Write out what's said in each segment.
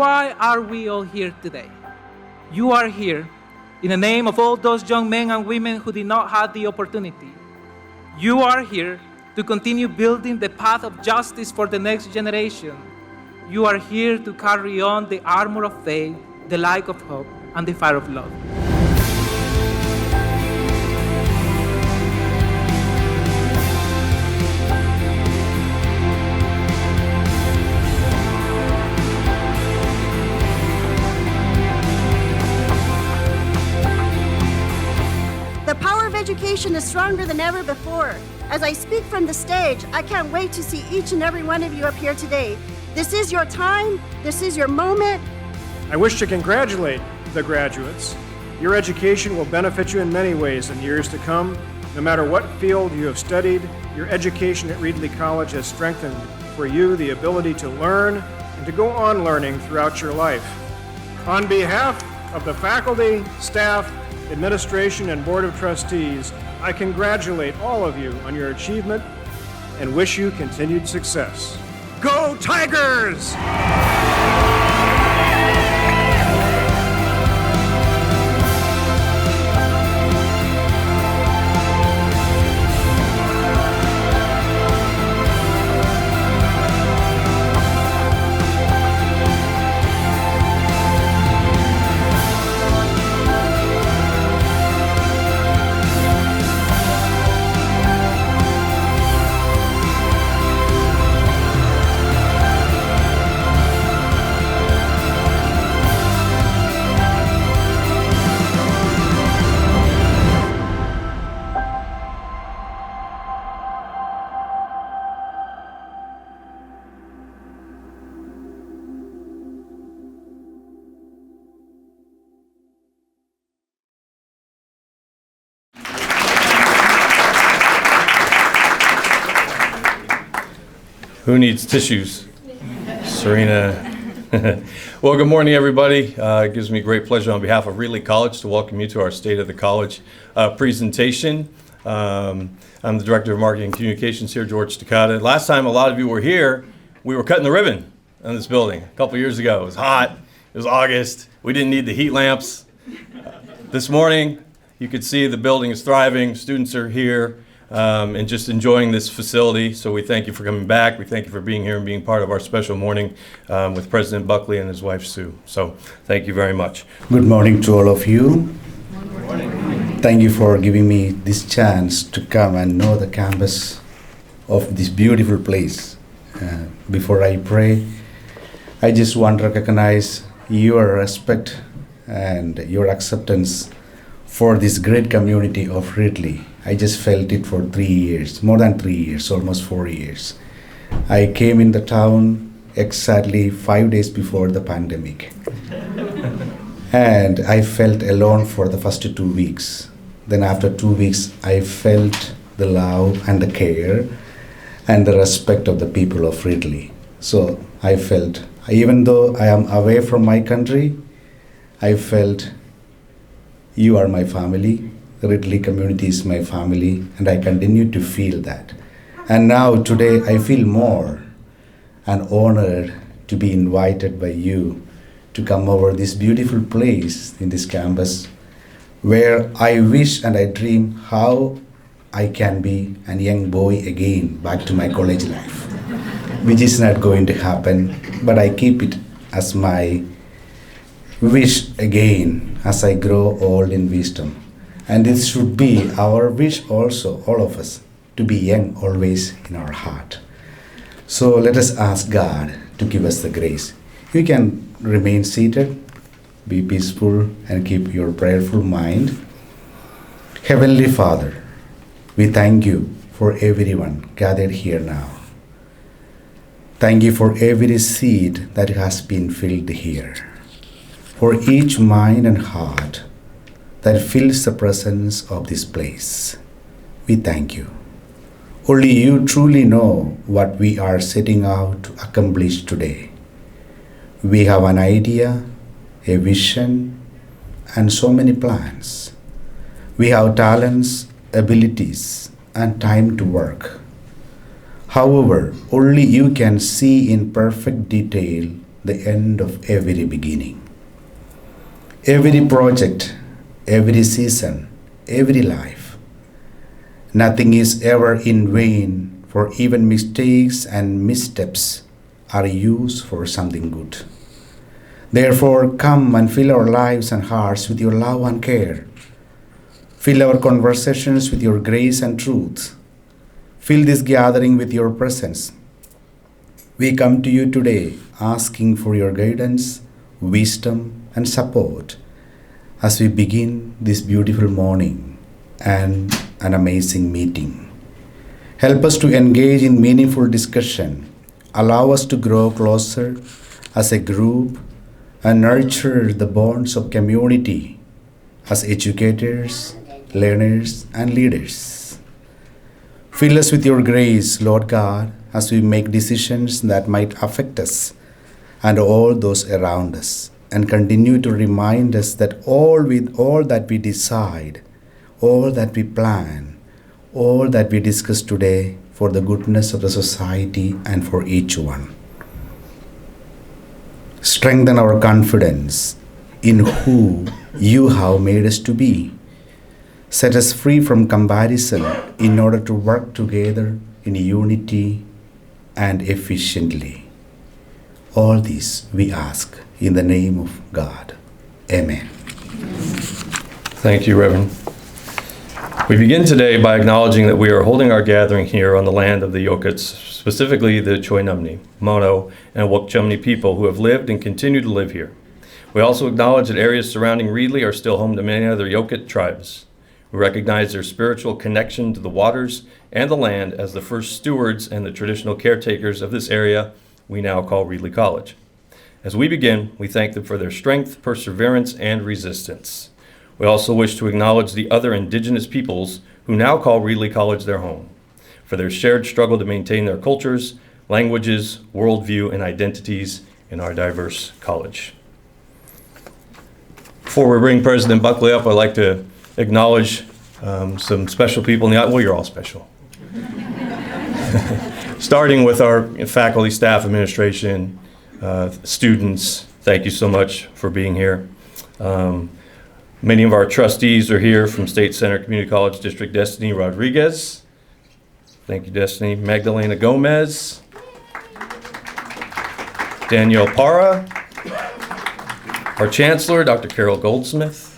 why are we all here today? You are here in the name of all those young men and women who did not have the opportunity. You are here to continue building the path of justice for the next generation. You are here to carry on the armor of faith, the light of hope, and the fire of love. The power of education is stronger than ever before. As I speak from the stage, I can't wait to see each and every one of you up here today. This is your time. This is your moment. I wish to congratulate the graduates. Your education will benefit you in many ways in years to come. No matter what field you have studied, your education at Reedley College has strengthened for you the ability to learn and to go on learning throughout your life. On behalf of the faculty, staff, administration, and Board of Trustees, I congratulate all of you on your achievement and wish you continued success. Go Tigers! Who needs tissues? Serena. Well, good morning, everybody. It gives me great pleasure on behalf of Reedley College to welcome you to our State of the College presentation. I'm the Director of Marketing and Communications here, George Takata. Last time a lot of you were here, we were cutting the ribbon on this building a couple years ago. It was hot. It was August. We didn't need the heat lamps. This morning, you could see the building is thriving. Students are here. And just enjoying this facility. So we thank you for coming back. We thank you for being here and being part of our special morning with President Buckley and his wife, Sue. So thank you very much. Good morning to all of you. Good morning. Thank you for giving me this chance to come and know the campus of this beautiful place. Before I pray, I just want to recognize your respect and your acceptance for this great community of Reedley. I just felt it for 3 years, more than 3 years, almost 4 years. I came in the town exactly 5 days before the pandemic. And I felt alone for the first 2 weeks. Then after 2 weeks, I felt the love and the care and the respect of the people of Reedley. So I felt, even though I am away from my country, I felt you are my family. The Reedley community is my family, and I continue to feel that. And now today I feel more and honored to be invited by you to come over this beautiful place in this campus where I wish and I dream how I can be a young boy again back to my college life, which is not going to happen, but I keep it as my wish again as I grow old in wisdom. And this should be our wish also, all of us, to be young always in our heart. So let us ask God to give us the grace. You can remain seated, be peaceful, and keep your prayerful mind. Heavenly Father, we thank you for everyone gathered here now. Thank you for every seed that has been filled here, for each mind and heart that fills the presence of this place. We thank you. Only you truly know what we are setting out to accomplish today. We have an idea, a vision, and so many plans. We have talents, abilities, and time to work. However, only you can see in perfect detail the end of every beginning. Every project, every season, every life. Nothing is ever in vain, for even mistakes and missteps are used for something good. Therefore, come and fill our lives and hearts with your love and care. Fill our conversations with your grace and truth. Fill this gathering with your presence. We come to you today asking for your guidance, wisdom, and support as we begin this beautiful morning and an amazing meeting. Help us to engage in meaningful discussion. Allow us to grow closer as a group and nurture the bonds of community as educators, learners, and leaders. Fill us with your grace, Lord God, as we make decisions that might affect us and all those around us, and continue to remind us that all that we decide, all that we plan, all that we discuss today for the goodness of the society and for each one. Strengthen our confidence in who you have made us to be. Set us free from comparison in order to work together in unity and efficiently. All this we ask in the name of God. Amen. Thank you, Reverend. We begin today by acknowledging that we are holding our gathering here on the land of the Yokuts, specifically the Choinumni, Mono, and Wukchumni people who have lived and continue to live here. We also acknowledge that areas surrounding Reedley are still home to many other Yokut tribes. We recognize their spiritual connection to the waters and the land as the first stewards and the traditional caretakers of this area we now call Reedley College. As we begin, we thank them for their strength, perseverance, and resistance. We also wish to acknowledge the other indigenous peoples who now call Reedley College their home, for their shared struggle to maintain their cultures, languages, worldview, and identities in our diverse college. Before we bring President Buckley up, I'd like to acknowledge some special people in the audience. Well, you're all special. Starting with our faculty, staff, administration, students, thank you so much for being here. Many of our trustees are here from State Center Community College District. Destiny Rodriguez. Thank you, Destiny. Magdalena Gomez. Danielle Parra. Our Chancellor, Dr. Carol Goldsmith.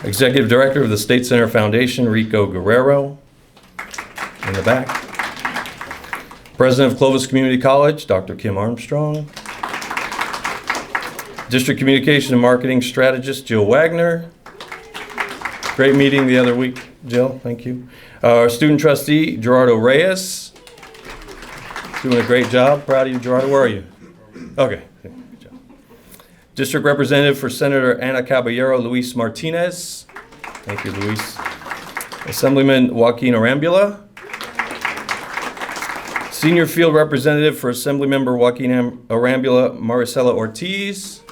Executive Director of the State Center Foundation, Rico Guerrero. In the back. President of Clovis Community College, Dr. Kim Armstrong. District Communication and Marketing Strategist, Jill Wagner. Great meeting the other week, Jill, thank you. Our Student Trustee, Gerardo Reyes. Doing a great job, proud of you, Gerardo, where are you? Okay, good job. District Representative for Senator Ana Caballero, Luis Martinez. Thank you, Luis. Assemblyman Joaquin Arambula. Senior Field Representative for Assemblymember Joaquin Arambula, Maricela Ortiz.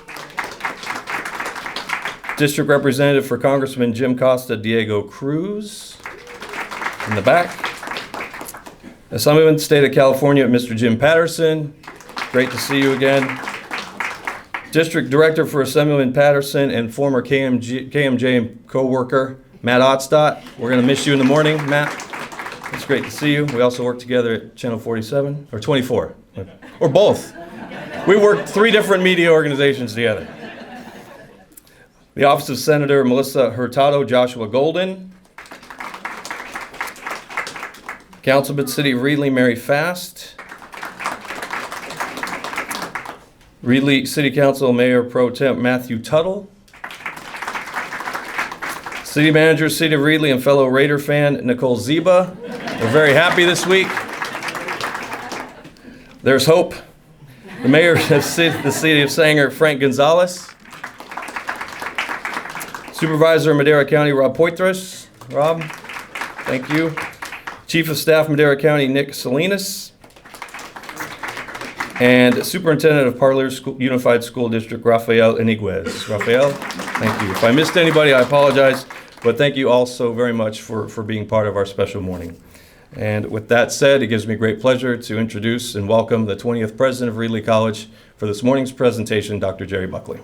District Representative for Congressman Jim Costa, Diego Cruz. In the back. Assemblyman State of California, Mr. Jim Patterson. Great to see you again. District Director for Assemblyman Patterson and former KMJ co-worker, Matt Ottstott. We're going to miss you in the morning, Matt. It's great to see you. We also work together at Channel 47, or 24, or both. We worked 3 different media organizations together. The Office of Senator Melissa Hurtado, Joshua Golden. Councilman City of Reedley, Mary Fast. Reedley City Council Mayor Pro Temp Matthew Tuttle. City Manager, City of Reedley, and fellow Raider fan Nicole Ziba. We're very happy this week. There's hope. The Mayor of the City of Sanger, Frank Gonzalez. Supervisor of Madera County, Rob Poitras. Rob, thank you. Chief of Staff, Madera County, Nick Salinas. And Superintendent of Parlor Unified School District, Rafael Iniguez. Rafael, thank you. If I missed anybody, I apologize, but thank you all so very much for being part of our special morning. And with that said, it gives me great pleasure to introduce and welcome the 20th President of Reedley College for this morning's presentation, Dr. Jerry Buckley.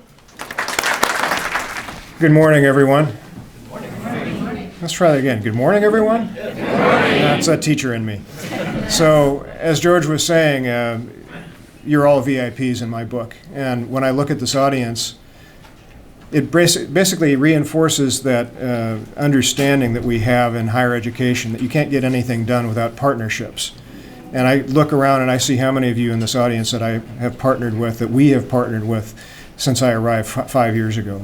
Good morning, everyone. Good morning. Let's try that again. Good morning, everyone. Good morning. That's that teacher in me. So, as George was saying, you're all VIPs in my book. And when I look at this audience, it basically reinforces that understanding that we have in higher education, that you can't get anything done without partnerships. And I look around and I see how many of you in this audience that I have partnered with, that we have partnered with since I arrived 5 years ago.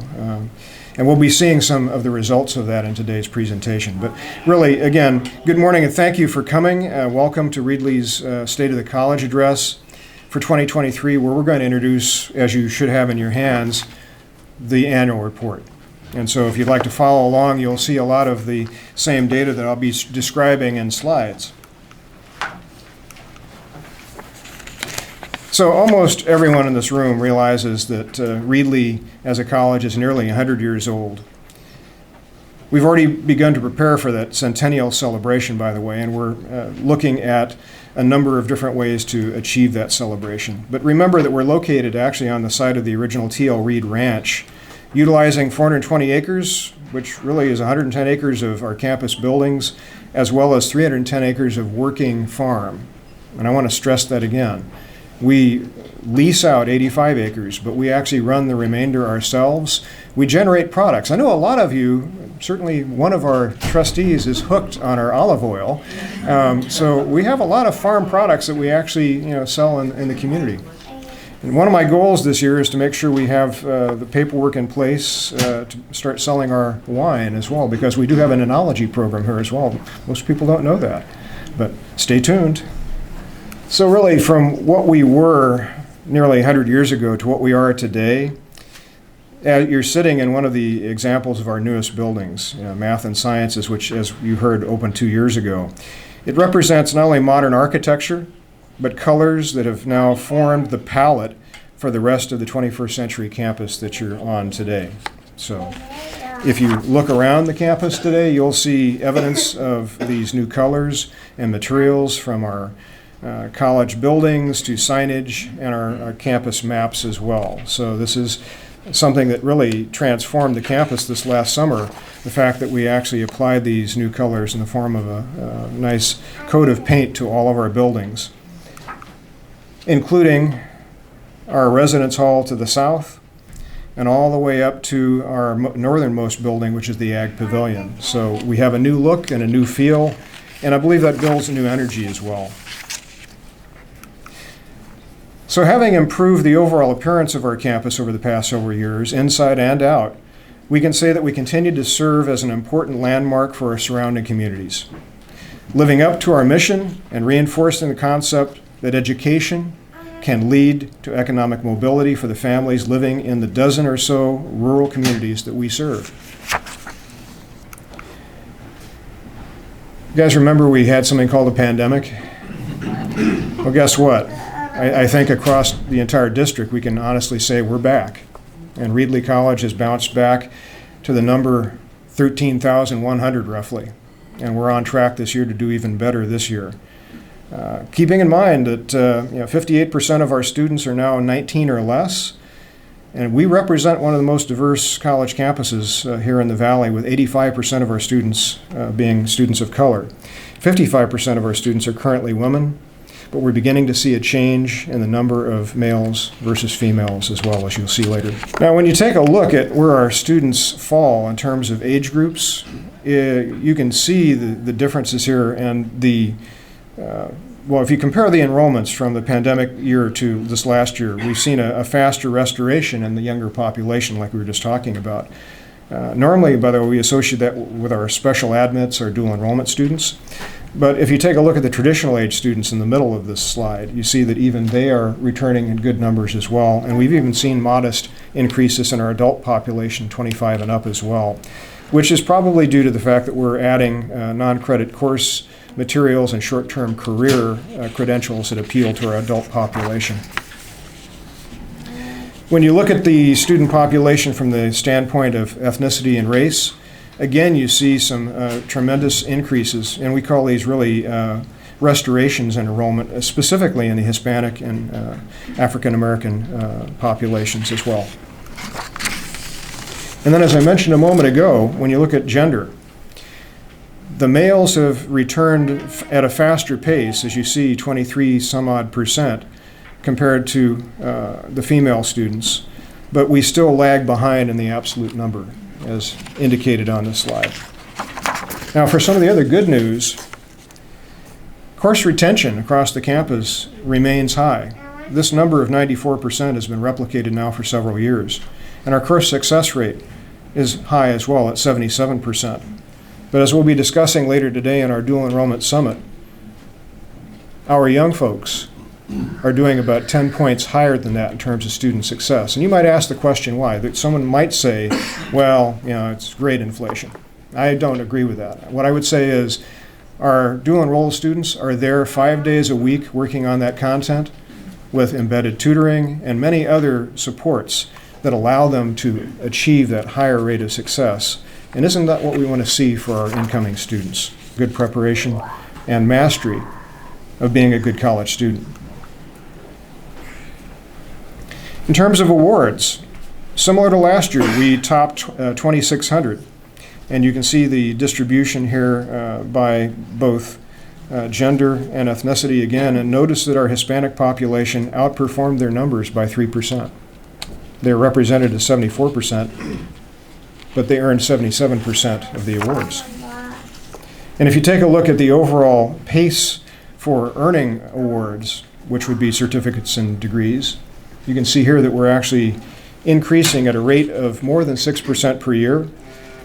And we'll be seeing some of the results of that in today's presentation. But really, again, good morning and thank you for coming. Welcome to Reedley's State of the College address for 2023, where we're going to introduce, as you should have in your hands, the annual report. And so if you'd like to follow along, you'll see a lot of the same data that I'll be describing in slides. So almost everyone in this room realizes that Reedley as a college is nearly 100 years old. We've already begun to prepare for that centennial celebration, by the way, and we're looking at a number of different ways to achieve that celebration. But remember that we're located actually on the site of the original T.L. Reed Ranch, utilizing 420 acres, which really is 110 acres of our campus buildings, as well as 310 acres of working farm. And I want to stress that again. We lease out 85 acres, but we actually run the remainder ourselves. We generate products. I know a lot of you, certainly one of our trustees is hooked on our olive oil. So we have a lot of farm products that we actually sell in the community. And one of my goals this year is to make sure we have the paperwork in place to start selling our wine as well, because we do have an enology program here as well. Most people don't know that, but stay tuned. So really, from what we were nearly 100 years ago to what we are today, you're sitting in one of the examples of our newest buildings, Math and Sciences, which, as you heard, opened 2 years ago. It represents not only modern architecture, but colors that have now formed the palette for the rest of the 21st century campus that you're on today. So if you look around the campus today, you'll see evidence of these new colors and materials, from our college buildings to signage and our campus maps as well. So this is something that really transformed the campus this last summer, the fact that we actually applied these new colors in the form of a nice coat of paint to all of our buildings, including our residence hall to the south and all the way up to our northernmost building, which is the Ag Pavilion. So we have a new look and a new feel, and I believe that builds a new energy as well. So having improved the overall appearance of our campus over the past several years, inside and out, we can say that we continue to serve as an important landmark for our surrounding communities, living up to our mission and reinforcing the concept that education can lead to economic mobility for the families living in the dozen or so rural communities that we serve. You guys remember we had something called a pandemic? Well, guess what? I think across the entire district, we can honestly say we're back. And Reedley College has bounced back to the number 13,100 roughly. And we're on track this year to do even better this year. Keeping in mind that 58% of our students are now 19 or less, and we represent one of the most diverse college campuses here in the Valley, with 85% of our students being students of color. 55% of our students are currently women, but we're beginning to see a change in the number of males versus females as well, as you'll see later. Now, when you take a look at where our students fall in terms of age groups, you can see the differences here, and well, if you compare the enrollments from the pandemic year to this last year, we've seen a faster restoration in the younger population, like we were just talking about. Normally, by the way, we associate that with our special admits, our dual enrollment students. But if you take a look at the traditional age students in the middle of this slide, you see that even they are returning in good numbers as well. And we've even seen modest increases in our adult population, 25 and up as well, which is probably due to the fact that we're adding non-credit course materials and short-term career credentials that appeal to our adult population. When you look at the student population from the standpoint of ethnicity and race, again, you see some tremendous increases, and we call these really restorations in enrollment, specifically in the Hispanic and African American populations as well. And then, as I mentioned a moment ago, when you look at gender, the males have returned at a faster pace, as you see, 23 some odd percent compared to the female students, but we still lag behind in the absolute number, as indicated on this slide. Now, for some of the other good news, course retention across the campus remains high. This number of 94% has been replicated now for several years, and our course success rate is high as well at 77%. But as we'll be discussing later today in our dual enrollment summit, our young folks are doing about 10 points higher than that in terms of student success. And you might ask the question why. That someone might say, well, it's grade inflation. I don't agree with that. What I would say is our dual enrolled students are there 5 days a week working on that content with embedded tutoring and many other supports that allow them to achieve that higher rate of success. And isn't that what we want to see for our incoming students? Good preparation and mastery of being a good college student. In terms of awards, similar to last year, we topped 2,600. And you can see the distribution here by both gender and ethnicity again. And notice that our Hispanic population outperformed their numbers by 3%. They're represented as 74%, but they earned 77% of the awards. And if you take a look at the overall pace for earning awards, which would be certificates and degrees, you can see here that we're actually increasing at a rate of more than 6% per year.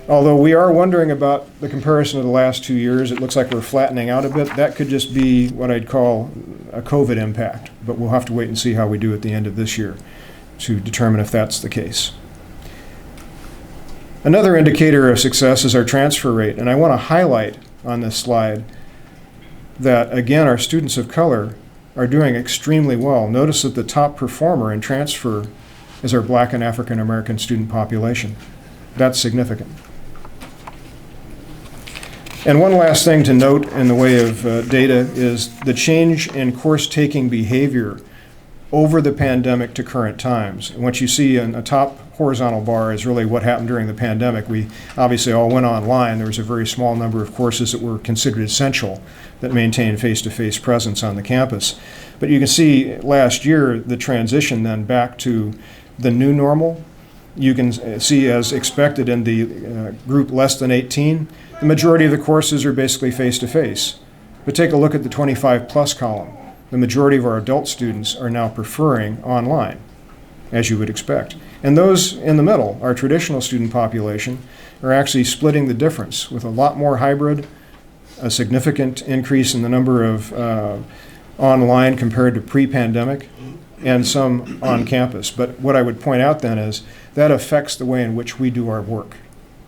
Although we are wondering about the comparison of the last 2 years, it looks like we're flattening out a bit. That could just be what I'd call a COVID impact, but we'll have to wait and see how we do at the end of this year to determine if that's the case. Another indicator of success is our transfer rate, and I want to highlight on this slide that, again, our students of color are doing extremely well. Notice that the top performer in transfer is our Black and African American student population. That's significant. And one last thing to note in the way of data is the change in course-taking behavior over the pandemic to current times. And what you see in the top horizontal bar is really what happened during the pandemic. We obviously all went online. There was a very small number of courses that were considered essential that maintained face-to-face presence on the campus. But you can see last year the transition then back to the new normal. You can see, as expected in the group less than 18, the majority of the courses are basically face-to-face. But take a look at the 25-plus column. The majority of our adult students are now preferring online, as you would expect. And those in the middle, our traditional student population, are actually splitting the difference with a lot more hybrid, a significant increase in the number of online compared to pre-pandemic, and some on campus. But what I would point out then is that affects the way in which we do our work.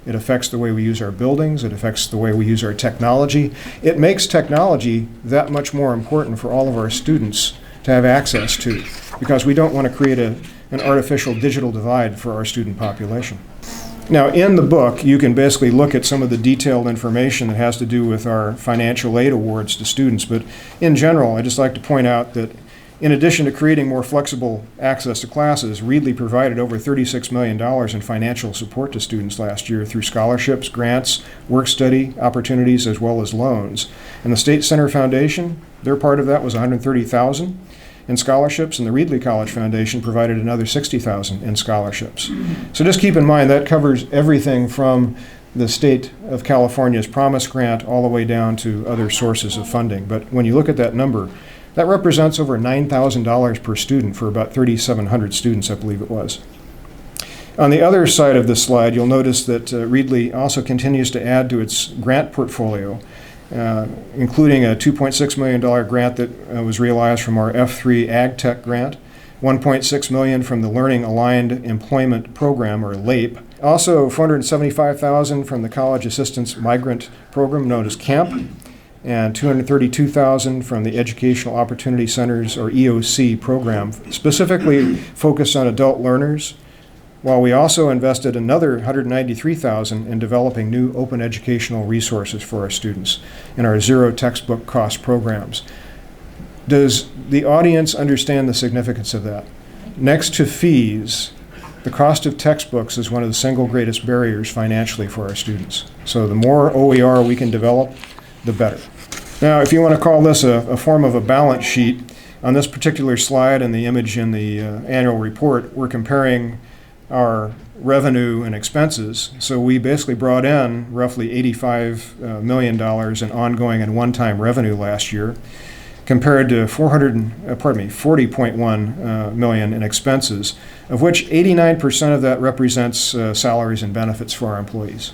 It affects the way we use our buildings. It affects the way we use our technology. It makes technology that much more important for all of our students to have access to, because we don't want to create an artificial digital divide for our student population. Now, in the book, you can basically look at some of the detailed information that has to do with our financial aid awards to students. But in general, I'd just like to point out that in addition to creating more flexible access to classes, Reedley provided over $36 million in financial support to students last year through scholarships, grants, work-study opportunities, as well as loans. And the State Center Foundation, their part of that was $130,000 in scholarships, and the Reedley College Foundation provided another $60,000 in scholarships. So just keep in mind that covers everything from the state of California's Promise Grant all the way down to other sources of funding. But when you look at that number, that represents over $9,000 per student for about 3,700 students, I believe it was. On the other side of the slide, you'll notice that Reedley also continues to add to its grant portfolio, including a $2.6 million grant that was realized from our F3 Ag Tech grant, $1.6 million from the Learning Aligned Employment Program, or LAPE, also $475,000 from the College Assistance Migrant Program known as CAMP, and $232,000 from the Educational Opportunity Centers, or EOC, program, specifically focused on adult learners while we also invested another $193,000 in developing new open educational resources for our students in our zero textbook cost programs. Does the audience understand the significance of that? Next to fees, the cost of textbooks is one of the single greatest barriers financially for our students. So the more OER we can develop, the better. Now, if you want to call this a form of a balance sheet, on this particular slide and the image in the annual report, we're comparing our revenue and expenses. So we basically brought in roughly $85 million in ongoing and one-time revenue last year, compared to $40.1 million in expenses, of which 89% of that represents salaries and benefits for our employees.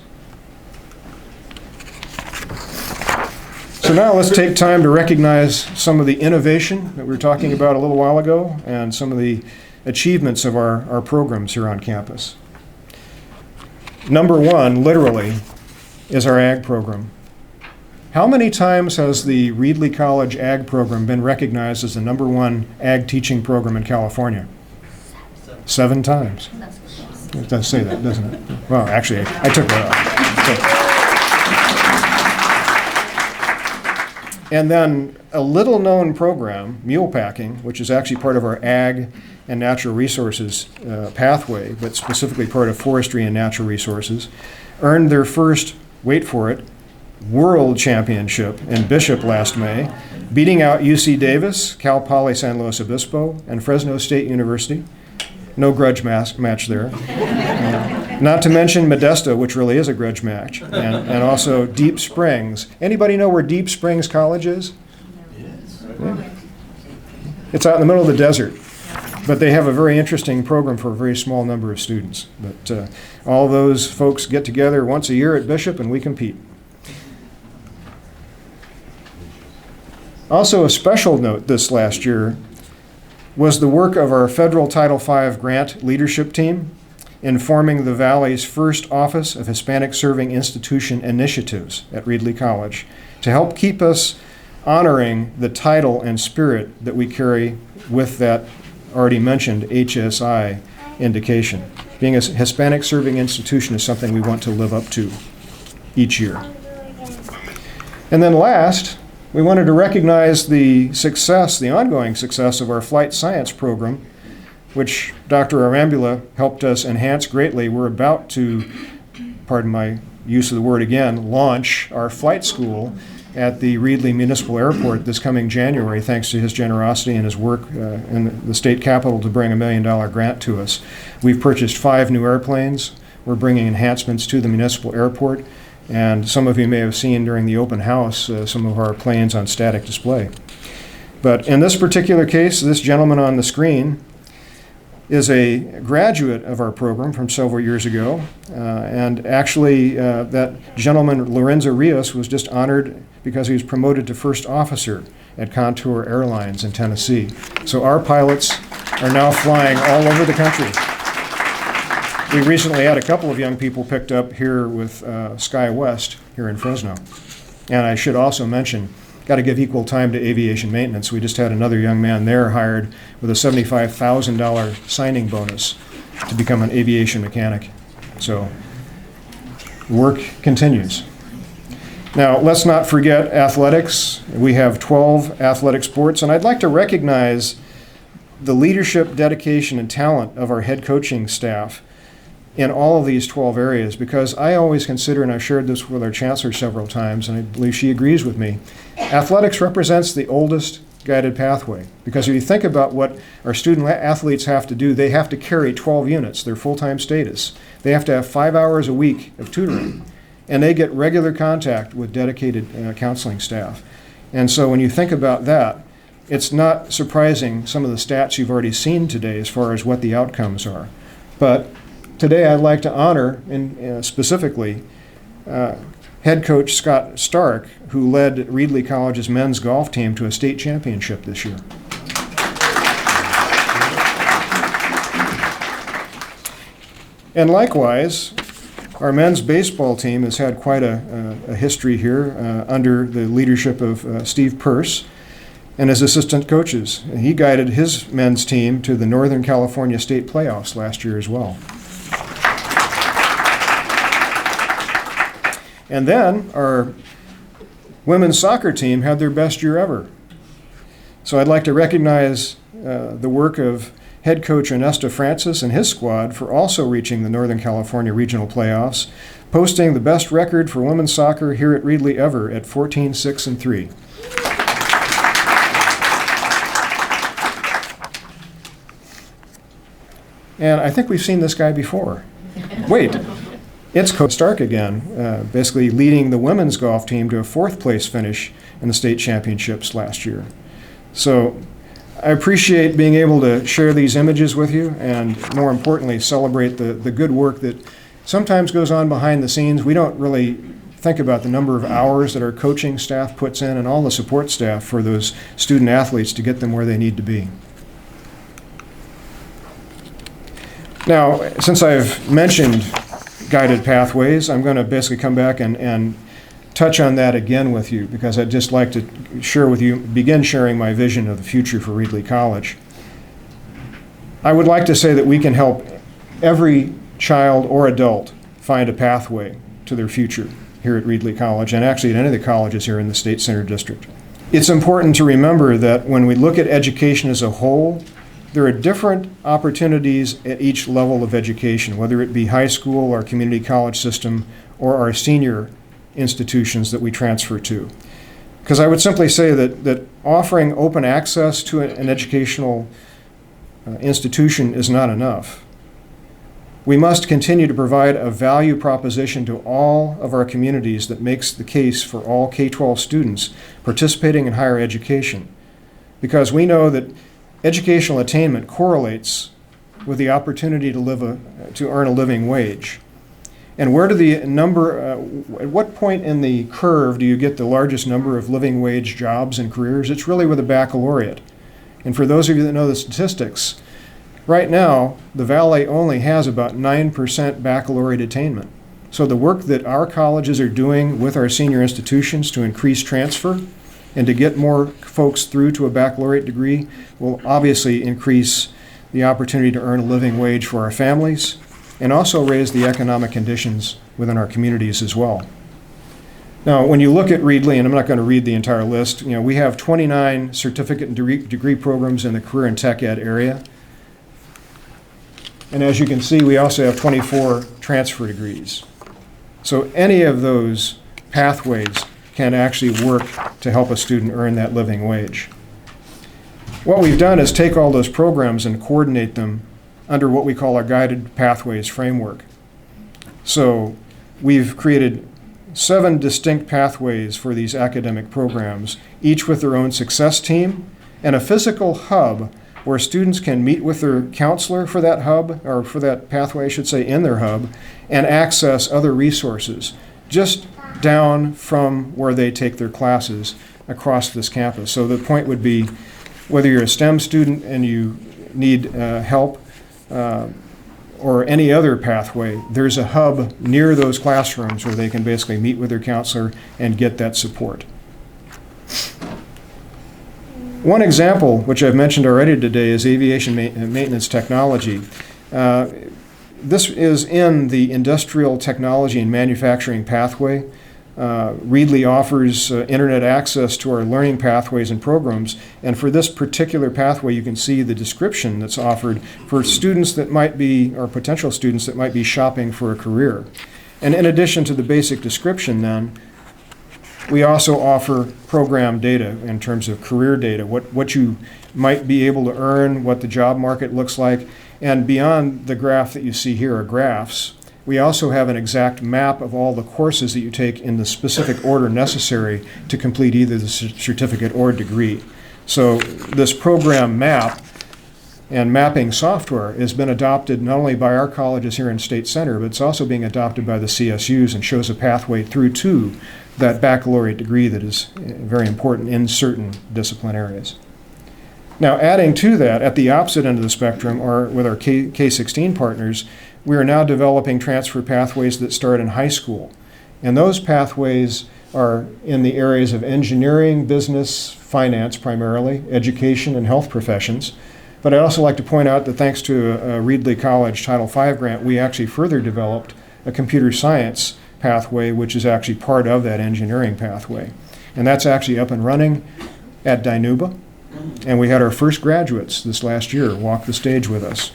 So now let's take time to recognize some of the innovation that we were talking about a little while ago and some of the achievements of our programs here on campus. Number one, literally, is our ag program. How many times has the Reedley College Ag program been recognized as the #1 ag teaching program in California? 7 times. It does say that, doesn't it? Well, actually, I took that off. And then a little-known program, mule packing, which is actually part of our ag and natural resources pathway, but specifically part of forestry and natural resources, earned their first, wait for it, World Championship in Bishop last May, beating out UC Davis, Cal Poly San Luis Obispo, and Fresno State University. No grudge match there. Not to mention Modesto, which really is a grudge match, and also Deep Springs. Anybody know where Deep Springs College is? Yes. Yeah. It's out in the middle of the desert, but they have a very interesting program for a very small number of students. But all those folks get together once a year at Bishop, and we compete. Also, a special note this last year was the work of our federal Title V grant leadership team in forming the Valley's first Office of Hispanic Serving Institution Initiatives at Reedley College to help keep us honoring the title and spirit that we carry with that already mentioned HSI indication. Being a Hispanic Serving Institution is something we want to live up to each year. And then last, we wanted to recognize the success, the ongoing success of our flight science program, which Dr. Arambula helped us enhance greatly. We're about to, pardon my use of the word again, launch our flight school at the Reedley Municipal Airport this coming January, thanks to his generosity and his work in the state capitol to bring $1 million grant to us. We've purchased 5 new airplanes. We're bringing enhancements to the municipal airport. And some of you may have seen during the open house some of our planes on static display. But in this particular case, this gentleman on the screen is a graduate of our program from several years ago. And actually, that gentleman, Lorenzo Rios, was just honored because he was promoted to first officer at Contour Airlines in Tennessee. So our pilots are now flying all over the country. We recently had a couple of young people picked up here with SkyWest here in Fresno. And I should also mention, got to give equal time to aviation maintenance. We just had another young man there hired with a $75,000 signing bonus to become an aviation mechanic. So work continues. Now, let's not forget athletics. We have 12 athletic sports, and I'd like to recognize the leadership, dedication, and talent of our head coaching staff in all of these 12 areas, because I always consider, and I've shared this with our chancellor several times, and I believe she agrees with me, athletics represents the oldest guided pathway. Because if you think about what our student athletes have to do, they have to carry 12 units, their full-time status. They have to have 5 hours a week of tutoring, and they get regular contact with dedicated counseling staff. And so when you think about that, it's not surprising some of the stats you've already seen today as far as what the outcomes are. But today I'd like to honor, specifically, head coach Scott Stark, who led Reedley College's men's golf team to a state championship this year. And likewise, our men's baseball team has had quite a history here under the leadership of Steve Peirce and his assistant coaches. He guided his men's team to the Northern California State playoffs last year as well. And then our women's soccer team had their best year ever. So I'd like to recognize the work of head coach Ernesta Francis and his squad for also reaching the Northern California Regional Playoffs, posting the best record for women's soccer here at Reedley ever at 14-6-3. And I think we've seen this guy before. Wait, it's Coach Stark again, basically leading the women's golf team to a 4th place finish in the state championships last year. So I appreciate being able to share these images with you and, more importantly, celebrate the good work that sometimes goes on behind the scenes. We don't really think about the number of hours that our coaching staff puts in and all the support staff for those student athletes to get them where they need to be. Now, since I've mentioned guided pathways, I'm going to basically come back and touch on that again with you, because I'd just like to share with you, begin sharing my vision of the future for Reedley College. I would like to say that we can help every child or adult find a pathway to their future here at Reedley College, and actually at any of the colleges here in the State Center District. It's important to remember that when we look at education as a whole, there are different opportunities at each level of education, whether it be high school, our community college system, or our senior institutions that we transfer to. Because I would simply say that offering open access to an educational institution is not enough. We must continue to provide a value proposition to all of our communities that makes the case for all K-12 students participating in higher education. Because we know that educational attainment correlates with the opportunity to earn a living wage. And where do the number, at what point in the curve do you get the largest number of living wage jobs and careers? It's really with a baccalaureate. And for those of you that know the statistics, right now, the Valley only has about 9% baccalaureate attainment. So the work that our colleges are doing with our senior institutions to increase transfer and to get more folks through to a baccalaureate degree will obviously increase the opportunity to earn a living wage for our families and also raise the economic conditions within our communities as well. Now, when you look at Reedley, and I'm not going to read the entire list, we have 29 certificate and degree programs in the career and tech ed area. And as you can see, we also have 24 transfer degrees. So any of those pathways can actually work to help a student earn that living wage. What we've done is take all those programs and coordinate them under what we call our guided pathways framework. So we've created 7 distinct pathways for these academic programs, each with their own success team and a physical hub where students can meet with their counselor for that hub, or for that pathway, I should say, in their hub, and access other resources just down from where they take their classes across this campus. So the point would be, whether you're a STEM student and you need help or any other pathway, there's a hub near those classrooms where they can basically meet with their counselor and get that support. One example, which I've mentioned already today, is aviation maintenance technology. This is in the industrial technology and manufacturing pathway. Reedley offers internet access to our learning pathways and programs, and for this particular pathway you can see the description that's offered for students that might be, or potential students that might be shopping for a career. And in addition to the basic description then, we also offer program data in terms of career data, what you might be able to earn, what the job market looks like, and beyond the graph that you see here are graphs. We also have an exact map of all the courses that you take in the specific order necessary to complete either the certificate or degree. So this program map and mapping software has been adopted not only by our colleges here in State Center, but it's also being adopted by the CSUs and shows a pathway through to that baccalaureate degree that is very important in certain discipline areas. Now, adding to that, at the opposite end of the spectrum, or with our K-16 partners, we are now developing transfer pathways that start in high school. And those pathways are in the areas of engineering, business, finance primarily, education, and health professions. But I'd also like to point out that thanks to a Reedley College Title V grant, we actually further developed a computer science pathway, which is actually part of that engineering pathway. And that's actually up and running at Dinuba. And we had our first graduates this last year walk the stage with us.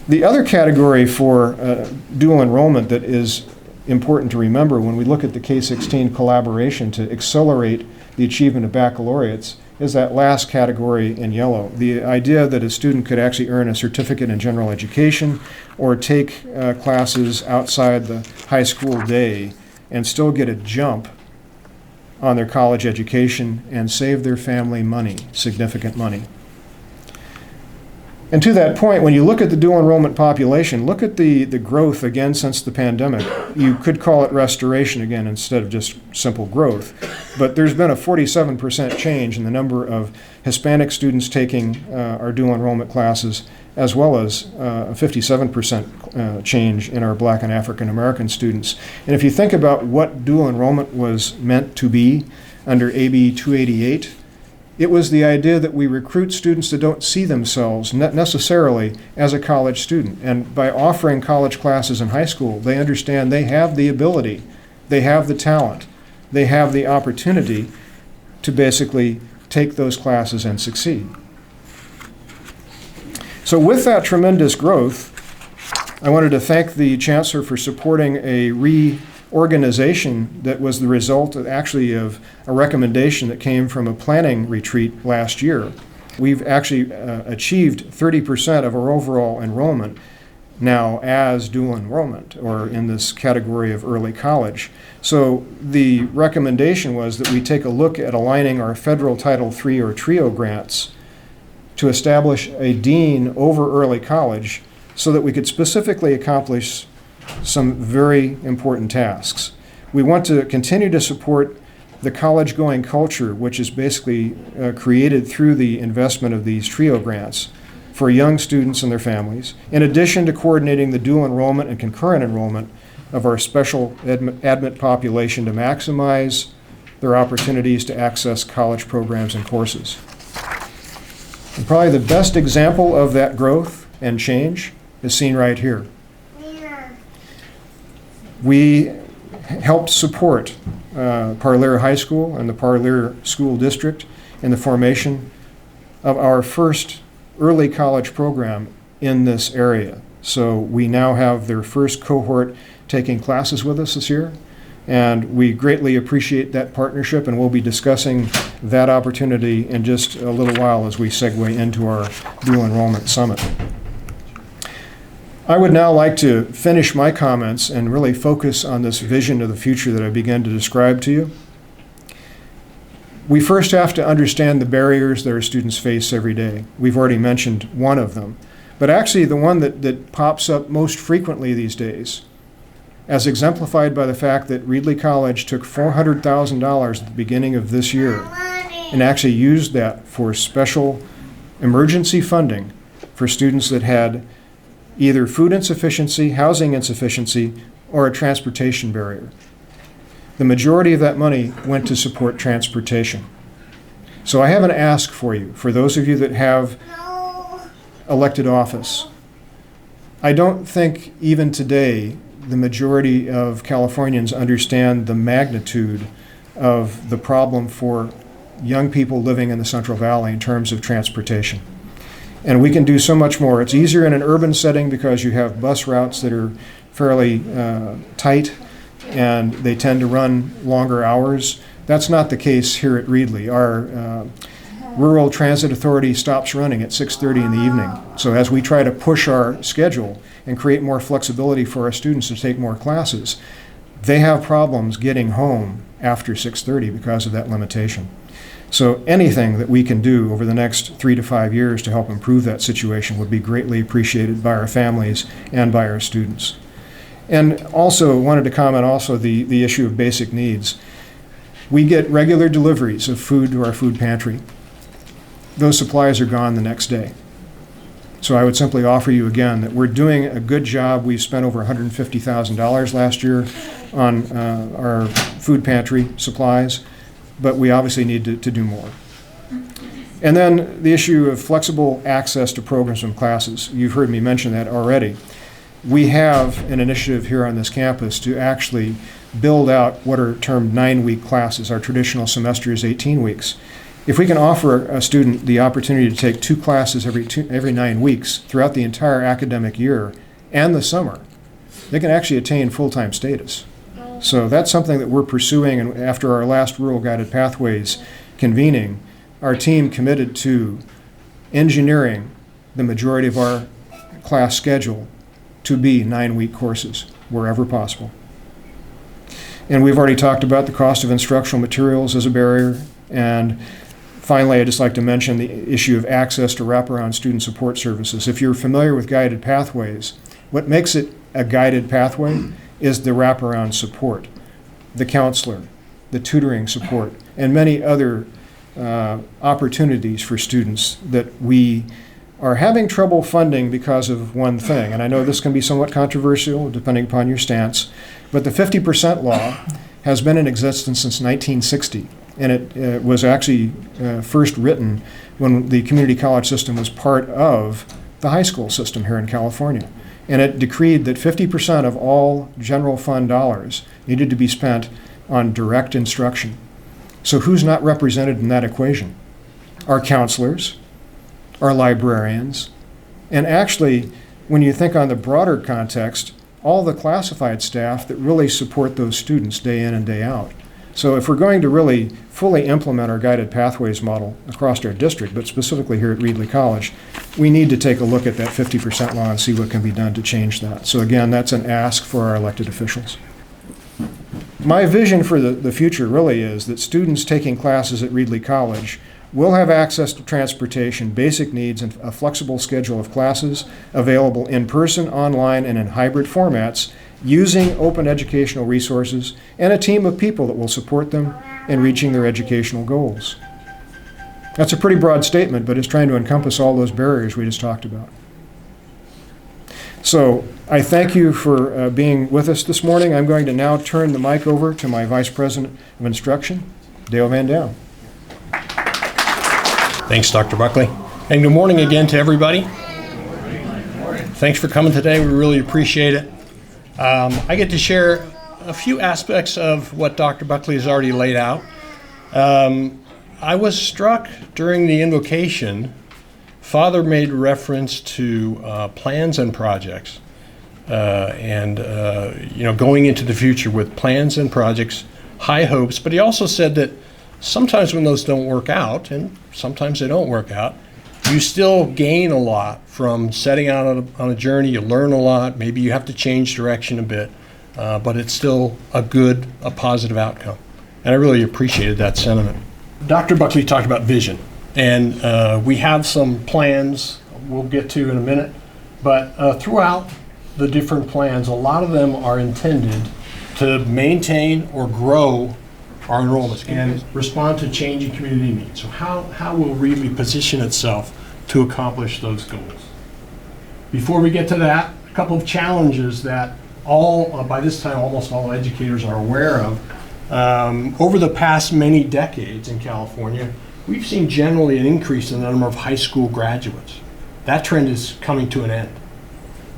The other category for dual enrollment that is important to remember when we look at the K-16 collaboration to accelerate the achievement of baccalaureates is that last category in yellow. The idea that a student could actually earn a certificate in general education or take classes outside the high school day and still get a jump on their college education and save their family money, significant money. And to that point, when you look at the dual enrollment population, look at the growth again since the pandemic. You could call it restoration again instead of just simple growth. But there's been a 47% change in the number of Hispanic students taking our dual enrollment classes, as well as a 57% change in our Black and African American students. And if you think about what dual enrollment was meant to be under AB 288, it was the idea that we recruit students that don't see themselves necessarily as a college student. And by offering college classes in high school, they understand they have the ability, they have the talent, they have the opportunity to basically take those classes and succeed. So with that tremendous growth, I wanted to thank the Chancellor for supporting a reorganization that was the result of a recommendation that came from a planning retreat last year. We've actually achieved 30% of our overall enrollment now as dual enrollment, or in this category of early college. So the recommendation was that we take a look at aligning our federal Title III or TRIO grants to establish a dean over early college so that we could specifically accomplish some very important tasks. We want to continue to support the college-going culture, which is basically created through the investment of these TRIO grants for young students and their families, in addition to coordinating the dual enrollment and concurrent enrollment of our special admit population to maximize their opportunities to access college programs and courses. And probably the best example of that growth and change is seen right here. We helped support Parlier High School and the Parlier School District in the formation of our first early college program in this area. So we now have their first cohort taking classes with us this year, and we greatly appreciate that partnership, and we'll be discussing that opportunity in just a little while as we segue into our dual enrollment summit. I would now like to finish my comments and really focus on this vision of the future that I began to describe to you. We first have to understand the barriers that our students face every day. We've already mentioned one of them, but actually the one that pops up most frequently these days, as exemplified by the fact that Reedley College took $400,000 at the beginning of this year and actually used that for special emergency funding for students that had either food insufficiency, housing insufficiency, or a transportation barrier. The majority of that money went to support transportation. So I have an ask for you, for those of you that have elected office. I don't think even today the majority of Californians understand the magnitude of the problem for young people living in the Central Valley in terms of transportation. And we can do so much more. It's easier in an urban setting because you have bus routes that are fairly tight and they tend to run longer hours. That's not the case here at Reedley. Our Rural Transit Authority stops running at 6:30 in the evening. So as we try to push our schedule and create more flexibility for our students to take more classes, they have problems getting home after 6:30 because of that limitation. So anything that we can do over the next 3 to 5 years to help improve that situation would be greatly appreciated by our families and by our students. And also wanted to comment also the issue of basic needs. We get regular deliveries of food to our food pantry. Those supplies are gone the next day. So I would simply offer you again that we're doing a good job. We've spent over $150,000 last year on our food pantry supplies, but we obviously need to do more. And then the issue of flexible access to programs and classes. You've heard me mention that already. we have an initiative here on this campus to actually build out what are termed 9-week classes. Our traditional semester is 18 weeks. If we can offer a student the opportunity to take 2 classes every 9 weeks throughout the entire academic year and the summer, they can actually attain full-time status. So that's something that we're pursuing, and after our last Rural Guided Pathways convening, our team committed to engineering the majority of our class schedule to be 9-week courses wherever possible. And we've already talked about the cost of instructional materials as a barrier. And finally, I'd just like to mention the issue of access to wraparound student support services. If you're familiar with guided pathways, what makes it a guided pathway is the wraparound support, the counselor, the tutoring support, and many other opportunities for students that we are having trouble funding because of one thing. And I know this can be somewhat controversial depending upon your stance, but the 50% law has been in existence since 1960. And it was actually first written when the community college system was part of the high school system here in California. And it decreed that 50% of all general fund dollars needed to be spent on direct instruction. So who's not represented in that equation? Our counselors, our librarians, and actually, when you think on the broader context, all the classified staff that really support those students day in and day out. So if we're going to really fully implement our guided pathways model across our district, but specifically here at Reedley College, we need to take a look at that 50% law and see what can be done to change that. So again, that's an ask for our elected officials. My vision for the future really is that students taking classes at Reedley College will have access to transportation, basic needs, and a flexible schedule of classes available in person, online, and in hybrid formats using open educational resources and a team of people that will support them in reaching their educational goals. That's a pretty broad statement, but it's trying to encompass all those barriers we just talked about. So I thank you for being with us this morning. I'm going to now turn the mic over to my Vice President of Instruction, Dale Van Dam. Thanks, Dr. Buckley. And good morning again to everybody. Thanks for coming today. We really appreciate it. I get to share a few aspects of what Dr. Buckley has already laid out. I was struck during the invocation, Father made reference to plans and projects and going into the future with plans and projects, high hopes, but he also said that sometimes when those don't work out, and sometimes they don't work out, you still gain a lot from setting out on a journey. You learn a lot. Maybe you have to change direction a bit, but it's still a positive outcome. And I really appreciated that sentiment. Dr. Buckley talked about vision, and we have some plans we'll get to in a minute, but throughout the different plans, a lot of them are intended to maintain or grow our enrollments and respond to changing community needs. So how will Reedley position itself to accomplish those goals? Before we get to that, a couple of challenges that by this time, almost all educators are aware of. Over the past many decades in California, we've seen generally an increase in the number of high school graduates. That trend is coming to an end.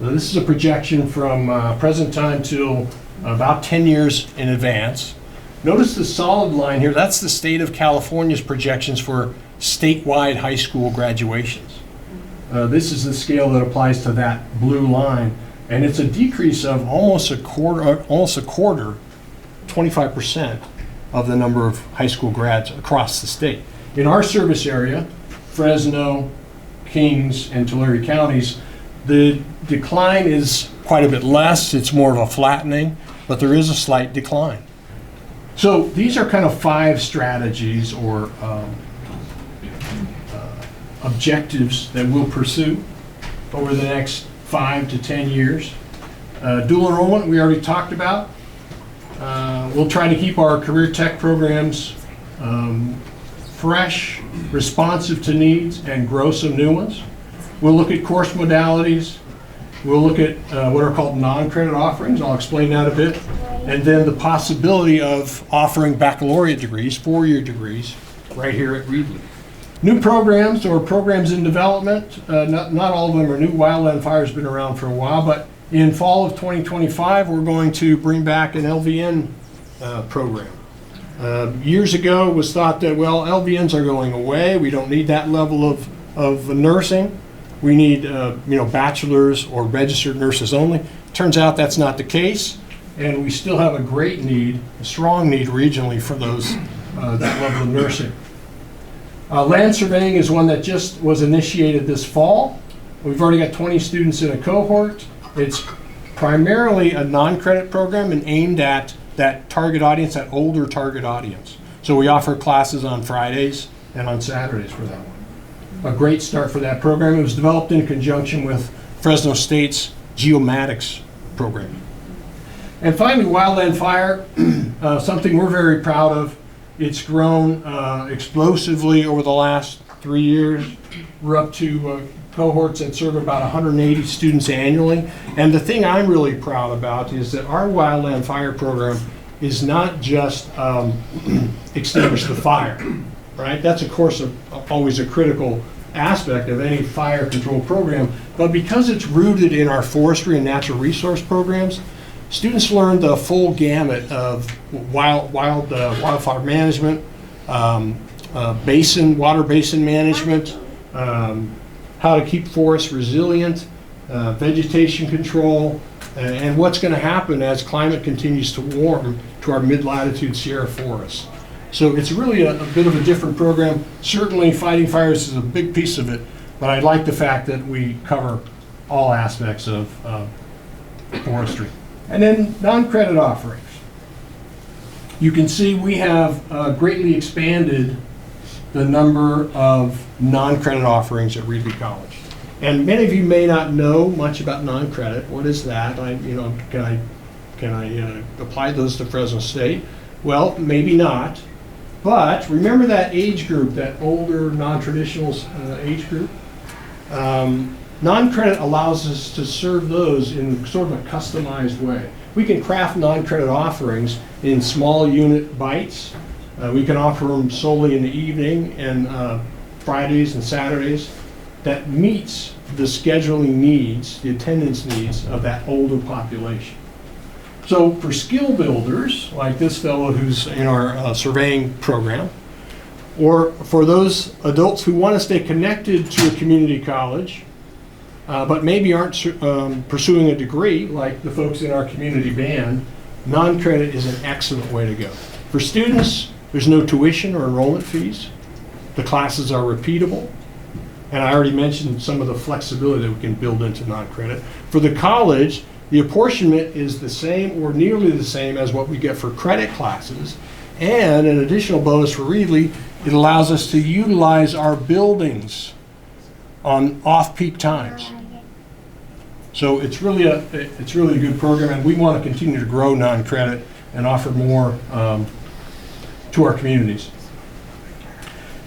Now, this is a projection from present time till about 10 years in advance. Notice the solid line here, that's the state of California's projections for statewide high school graduations. This is the scale that applies to that blue line, and it's a decrease of almost a quarter, 25% of the number of high school grads across the state. In our service area, Fresno, Kings, and Tulare counties, the decline is quite a bit less. It's more of a flattening, but there is a slight decline. So these are kind of 5 strategies or objectives that we'll pursue over the next 5 to 10 years. Dual enrollment, we already talked about. We'll try to keep our career tech programs fresh, responsive to needs, and grow some new ones. We'll look at course modalities. We'll look at what are called non-credit offerings. I'll explain that a bit. And then the possibility of offering baccalaureate degrees, 4-year degrees, right here at Reedley. New programs or programs in development, not all of them are new. Wildland Fire has been around for a while, but In fall of 2025, we're going to bring back an LVN program. Years ago, it was thought that, well, LVNs are going away. We don't need that level of nursing. We need, bachelors or registered nurses only. Turns out that's not the case, and we still have a great need, a strong need regionally for those that level of nursing. Land surveying is one that just was initiated this fall. We've already got 20 students in a cohort. It's primarily a non-credit program and aimed at that target audience, that older target audience. So we offer classes on Fridays and on Saturdays for that one. A great start for that program. It was developed in conjunction with Fresno State's geomatics program. And finally, wildland fire, something we're very proud of. It's grown explosively over the last 3 years. We're up to cohorts that serve about 180 students annually. And the thing I'm really proud about is that our wildland fire program is not just extinguish the fire, right? That's of course always a critical aspect of any fire control program, but because it's rooted in our forestry and natural resource programs, students learn the full gamut of wildfire management, water basin management, how to keep forests resilient, vegetation control, and what's going to happen as climate continues to warm to our mid-latitude Sierra forests. So it's really a bit of a different program. Certainly fighting fires is a big piece of it, but I like the fact that we cover all aspects of forestry. And then non-credit offerings. You can see we have greatly expanded the number of non-credit offerings at Reedley College. And many of you may not know much about non-credit. What is that? Can I apply those to Fresno State? Well, maybe not. But remember that age group, that older non-traditionals age group? Non-credit allows us to serve those in sort of a customized way. We can craft non-credit offerings in small unit bites. We can offer them solely in the evening and Fridays and Saturdays. That meets the scheduling needs, the attendance needs of that older population. So for skill builders, like this fellow who's in our surveying program, or for those adults who want to stay connected to a community college, but maybe aren't pursuing a degree, like the folks in our community band, non-credit is an excellent way to go. For students, there's no tuition or enrollment fees. The classes are repeatable. And I already mentioned some of the flexibility that we can build into non-credit. For the college, the apportionment is the same or nearly the same as what we get for credit classes. And an additional bonus for Reedley, it allows us to utilize our buildings on off-peak times. So it's really a good program, and we want to continue to grow non-credit and offer more to our communities.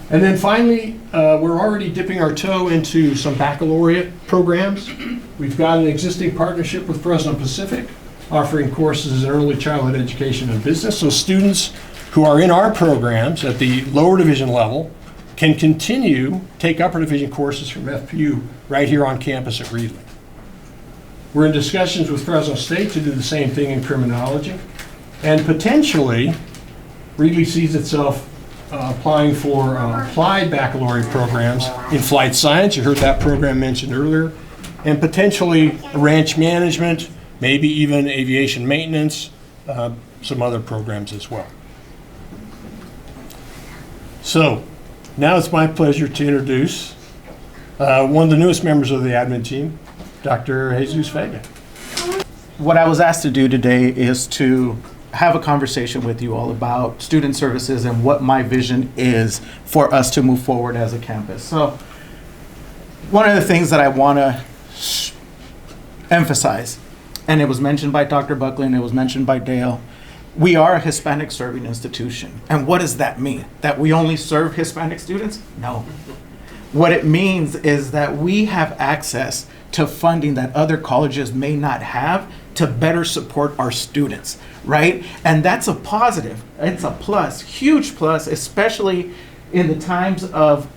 And then finally, we're already dipping our toe into some baccalaureate programs. We've got an existing partnership with Fresno Pacific, offering courses in early childhood education and business. So students who are in our programs at the lower division level can take upper division courses from FPU right here on campus at Reedley. We're in discussions with Fresno State to do the same thing in criminology. And potentially, Reedley sees itself applying for applied baccalaureate programs in flight science. You heard that program mentioned earlier. And potentially ranch management, maybe even aviation maintenance, some other programs as well. So now it's my pleasure to introduce one of the newest members of the admin team, Dr. Jesus Vega. What I was asked to do today is to have a conversation with you all about student services and what my vision is for us to move forward as a campus. So one of the things that I want to emphasize, and it was mentioned by Dr. Buckley and it was mentioned by Dale, we are a Hispanic serving institution. And what does that mean? That we only serve Hispanic students? No. What it means is that we have access to funding that other colleges may not have to better support our students, right? And that's a positive. It's a plus, huge plus, especially in the times of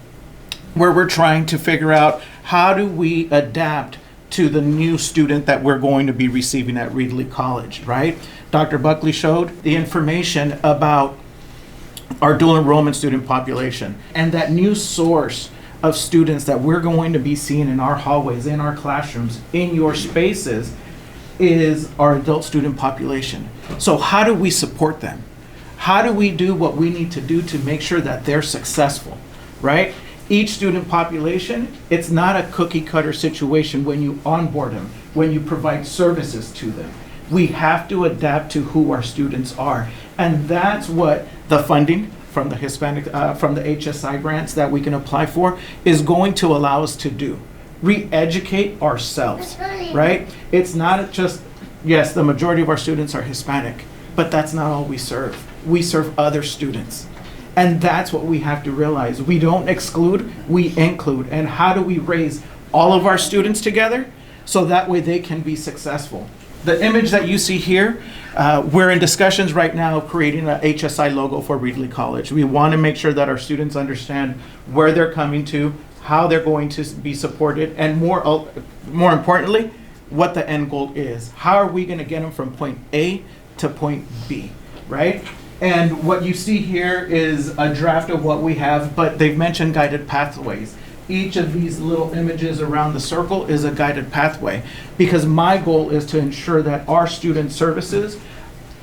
where we're trying to figure out how do we adapt to the new student that we're going to be receiving at Reedley College, right? Dr. Buckley showed the information about our dual enrollment student population and that new source of students that we're going to be seeing in our hallways, in our classrooms, in your spaces is our adult student population. So how do we support them? How do we do what we need to do to make sure that they're successful, right? Each student population, it's not a cookie cutter situation when you onboard them, when you provide services to them. We have to adapt to who our students are. And that's what the funding from the from the HSI grants that we can apply for is going to allow us to do. Re-educate ourselves, right? It's not just, yes, the majority of our students are Hispanic, but that's not all we serve. We serve other students. And that's what we have to realize. We don't exclude, we include. And how do we raise all of our students together so that way they can be successful? The image that you see here, we're in discussions right now creating an HSI logo for Reedley College. We want to make sure that our students understand where they're coming to, how they're going to be supported, and more importantly, what the end goal is. How are we going to get them from point A to point B, right? And what you see here is a draft of what we have, but they've mentioned guided pathways. Each of these little images around the circle is a guided pathway, because my goal is to ensure that our student services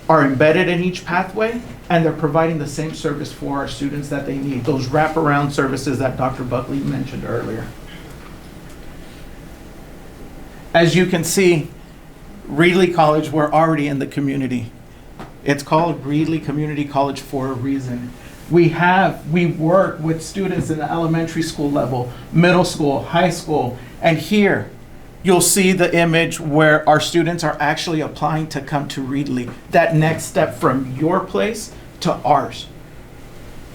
are embedded in each pathway and they're providing the same service for our students that they need, those wraparound services that Dr. Buckley mentioned earlier. As you can see, Reedley College, we're already in the community. It's called Reedley Community College for a reason. We work with students in the elementary school level, middle school, high school, and here you'll see the image where our students are actually applying to come to Reedley, that next step from your place to ours.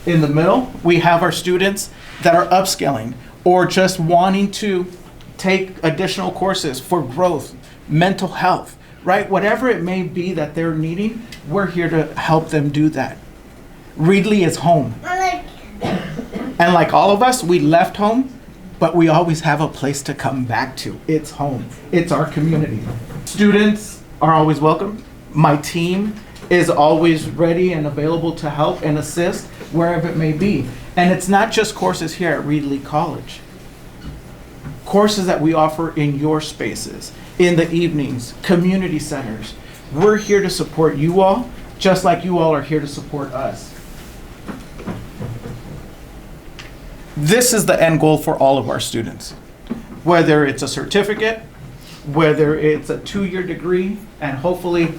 In the middle, we have our students that are upskilling or just wanting to take additional courses for growth, mental health, right? Whatever it may be that they're needing, we're here to help them do that. Reedley is home. And like all of us, we left home, but we always have a place to come back to. It's home. It's our community. Students are always welcome. My team is always ready and available to help and assist wherever it may be. And it's not just courses here at Reedley College. Courses that we offer in your spaces, in the evenings, community centers. We're here to support you all, just like you all are here to support us. This is the end goal for all of our students. Whether it's a certificate, whether it's a 2-year degree, and hopefully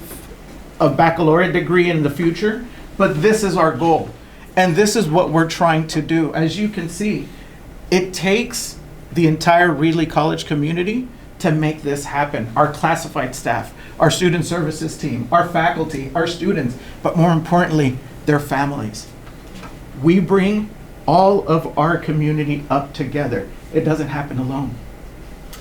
a baccalaureate degree in the future, but this is our goal. And this is what we're trying to do. As you can see, it takes the entire Reedley College community to make this happen. Our classified staff, our student services team, our faculty, our students, but more importantly, their families. We bring all of our community up together. It doesn't happen alone.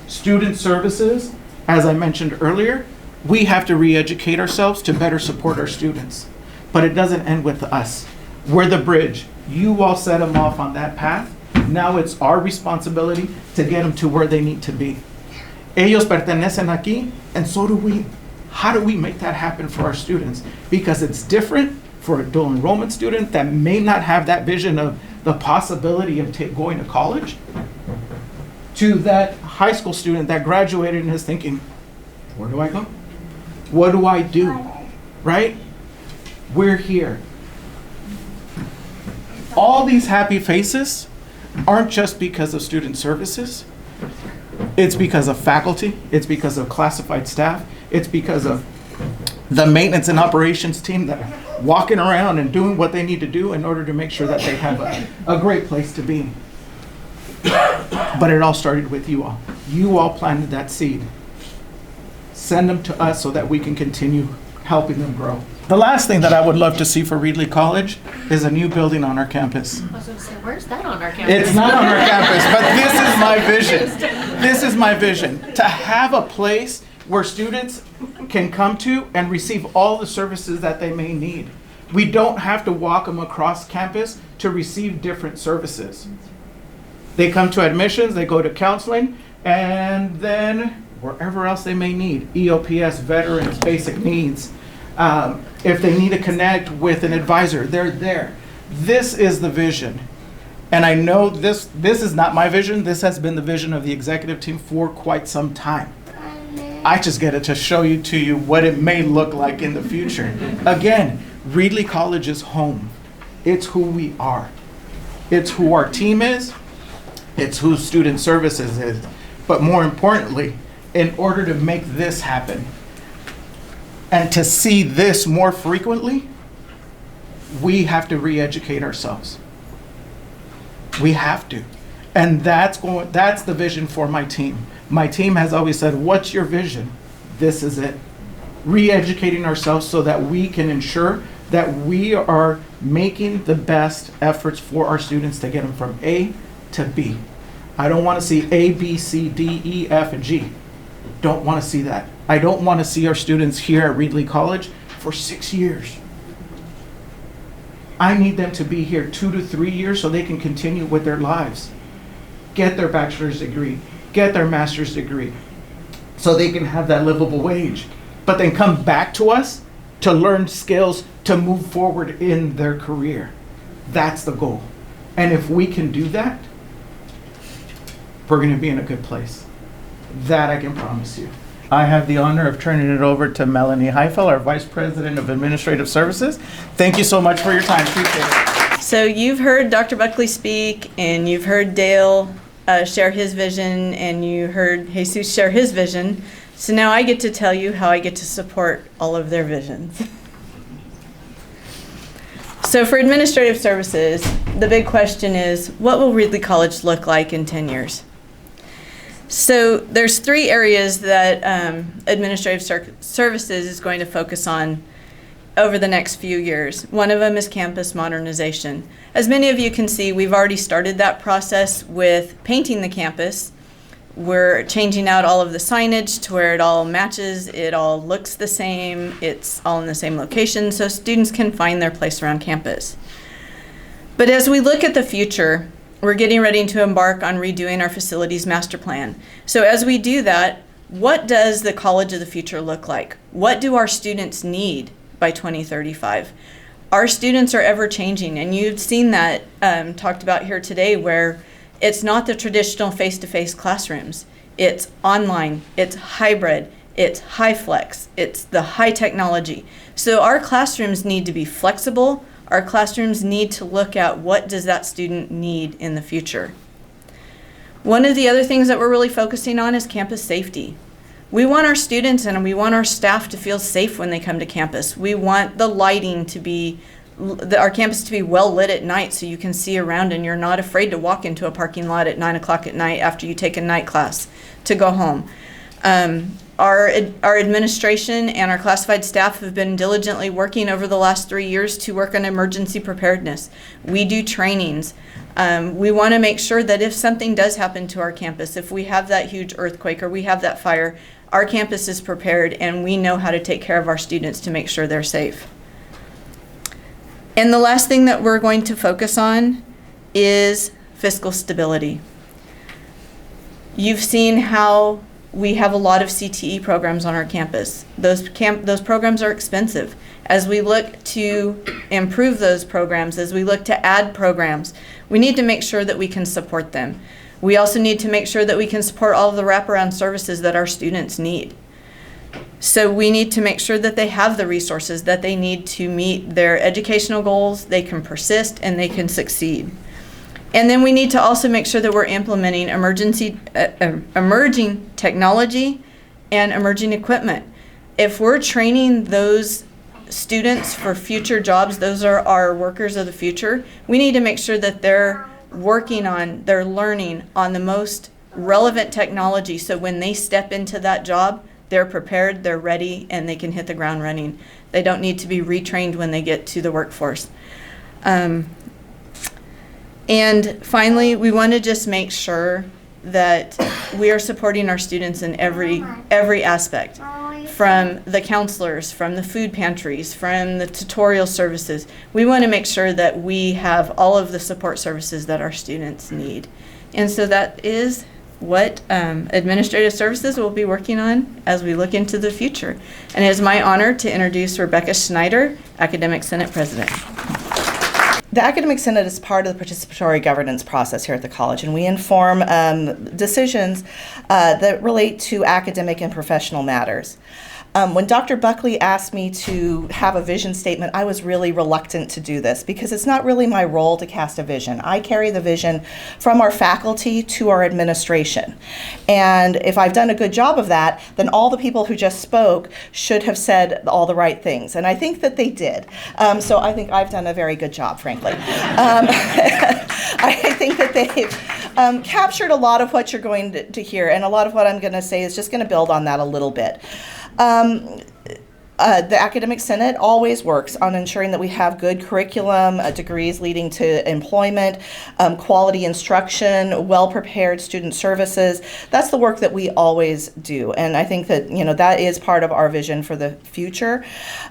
Student services, as I mentioned earlier, we have to re-educate ourselves to better support our students. But it doesn't end with us. We're the bridge. You all set them off on that path. Now it's our responsibility to get them to where they need to be. Ellos pertenecen aquí, and so do we. How do we make that happen for our students? Because it's different for a dual enrollment student that may not have that vision of the possibility of going to college, to that high school student that graduated and is thinking, where do I go? What do I do? Right? We're here. All these happy faces aren't just because of student services. It's because of faculty. It's because of classified staff. It's because of the maintenance and operations team that are walking around and doing what they need to do in order to make sure that they have a great place to be. But it all started with you all. You all planted that seed. Send them to us so that we can continue helping them grow. The last thing that I would love to see for Reedley College is a new building on our campus. I was going to say, where's that on our campus? It's not on our campus, but this is my vision. This is my vision, to have a place where students can come to and receive all the services that they may need. We don't have to walk them across campus to receive different services. They come to admissions, they go to counseling, and then wherever else they may need, EOPS, veterans, basic needs. If they need to connect with an advisor, they're there. This is the vision. And I know this is not my vision. This has been the vision of the executive team for quite some time. I just get it to show you to you what it may look like in the future. Again, Reedley College is home. It's who we are. It's who our team is. It's who student services is. But more importantly, in order to make this happen and to see this more frequently, we have to re-educate ourselves. We have to. And that's the vision for my team. My team has always said, what's your vision? This is it. Re-educating ourselves so that we can ensure that we are making the best efforts for our students to get them from A to B. I don't want to see A, B, C, D, E, F, and G. Don't want to see that. I don't want to see our students here at Reedley College for 6 years. I need them to be here 2 to 3 years so they can continue with their lives. Get their bachelor's degree, get their master's degree, so they can have that livable wage. But then come back to us to learn skills to move forward in their career. That's the goal. And if we can do that, we're going to be in a good place. That I can promise you. I have the honor of turning it over to Melanie Heifel, our Vice President of Administrative Services. Thank you so much for your time. Appreciate it. So you've heard Dr. Buckley speak, and you've heard Dale share his vision, and you heard Jesus share his vision. So now I get to tell you how I get to support all of their visions. So for administrative services, the big question is, what will Reedley College look like in 10 years? So there's 3 areas that administrative services is going to focus on over the next few years. One of them is campus modernization. As many of you can see, we've already started that process with painting the campus. We're changing out all of the signage to where it all matches, it all looks the same, it's all in the same location, so students can find their place around campus. But as we look at the future, we're getting ready to embark on redoing our facilities master plan. So as we do that, what does the college of the future look like? What do our students need by 2035? Our students are ever changing, and you've seen that talked about here today, where it's not the traditional face-to-face classrooms. It's online, it's hybrid, it's high flex, it's the high technology. So our classrooms need to be flexible. Our classrooms need to look at what does that student need in the future. One of the other things that we're really focusing on is campus safety. We want our students and we want our staff to feel safe when they come to campus. We want the lighting to be, our campus to be well lit at night so you can see around and you're not afraid to walk into a parking lot at 9 o'clock at night after you take a night class to go home. Our administration and our classified staff have been diligently working over the last 3 years to work on emergency preparedness. We do trainings. We want to make sure that if something does happen to our campus, if we have that huge earthquake or we have that fire, our campus is prepared and we know how to take care of our students to make sure they're safe. And the last thing that we're going to focus on is fiscal stability. You've seen how we have a lot of CTE programs on our campus. Those programs are expensive. As we look to improve those programs, as we look to add programs, we need to make sure that we can support them. We also need to make sure that we can support all of the wraparound services that our students need. So we need to make sure that they have the resources that they need to meet their educational goals, they can persist, and they can succeed. And then we need to also make sure that we're implementing emerging technology and emerging equipment. If we're training those students for future jobs, those are our workers of the future, we need to make sure that they're they're learning on the most relevant technology so when they step into that job, they're prepared, they're ready, and they can hit the ground running. They don't need to be retrained when they get to the workforce. And finally, we want to just make sure that we are supporting our students in every aspect, from the counselors, from the food pantries, from the tutorial services. We want to make sure that we have all of the support services that our students need. And so that is what administrative services will be working on as we look into the future. And it is my honor to introduce Rebecca Schneider, Academic Senate President. The Academic Senate is part of the participatory governance process here at the college, and we inform decisions that relate to academic and professional matters. When Dr. Buckley asked me to have a vision statement, I was really reluctant to do this because it's not really my role to cast a vision. I carry the vision from our faculty to our administration. And if I've done a good job of that, then all the people who just spoke should have said all the right things. And I think that they did. So I think I've done a very good job, frankly. I think that they've captured a lot of what you're going to hear, and a lot of what I'm going to say is just going to build on that a little bit. The Academic Senate always works on ensuring that we have good curriculum, degrees leading to employment, quality instruction, well-prepared student services. That's the work that we always do, and I think that that is part of our vision for the future.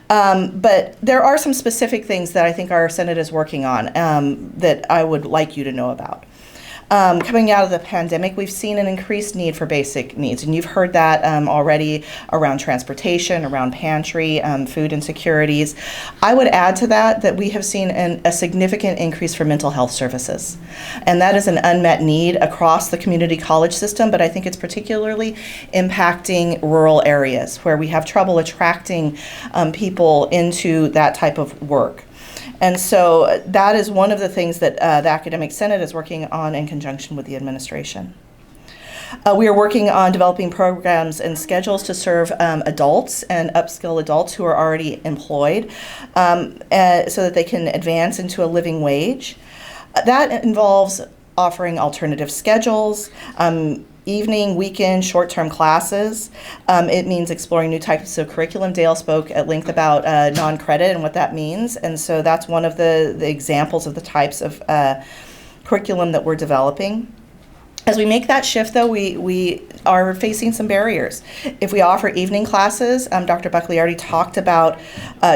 But there are some specific things that I think our Senate is working on that I would like you to know about. Coming out of the pandemic, we've seen an increased need for basic needs, and you've heard that already around transportation, around pantry, food insecurities. I would add to that we have seen a significant increase for mental health services, and that is an unmet need across the community college system, but I think it's particularly impacting rural areas where we have trouble attracting people into that type of work. And so that is one of the things that the Academic Senate is working on in conjunction with the administration. We are working on developing programs and schedules to serve adults and upskill adults who are already employed so that they can advance into a living wage. That involves offering alternative schedules, evening, weekend, short-term classes. It means exploring new types of curriculum. Dale spoke at length about non-credit and what that means, and so that's one of the examples of the types of curriculum that we're developing. As we make that shift, though, we are facing some barriers. If we offer evening classes, Dr. Buckley already talked about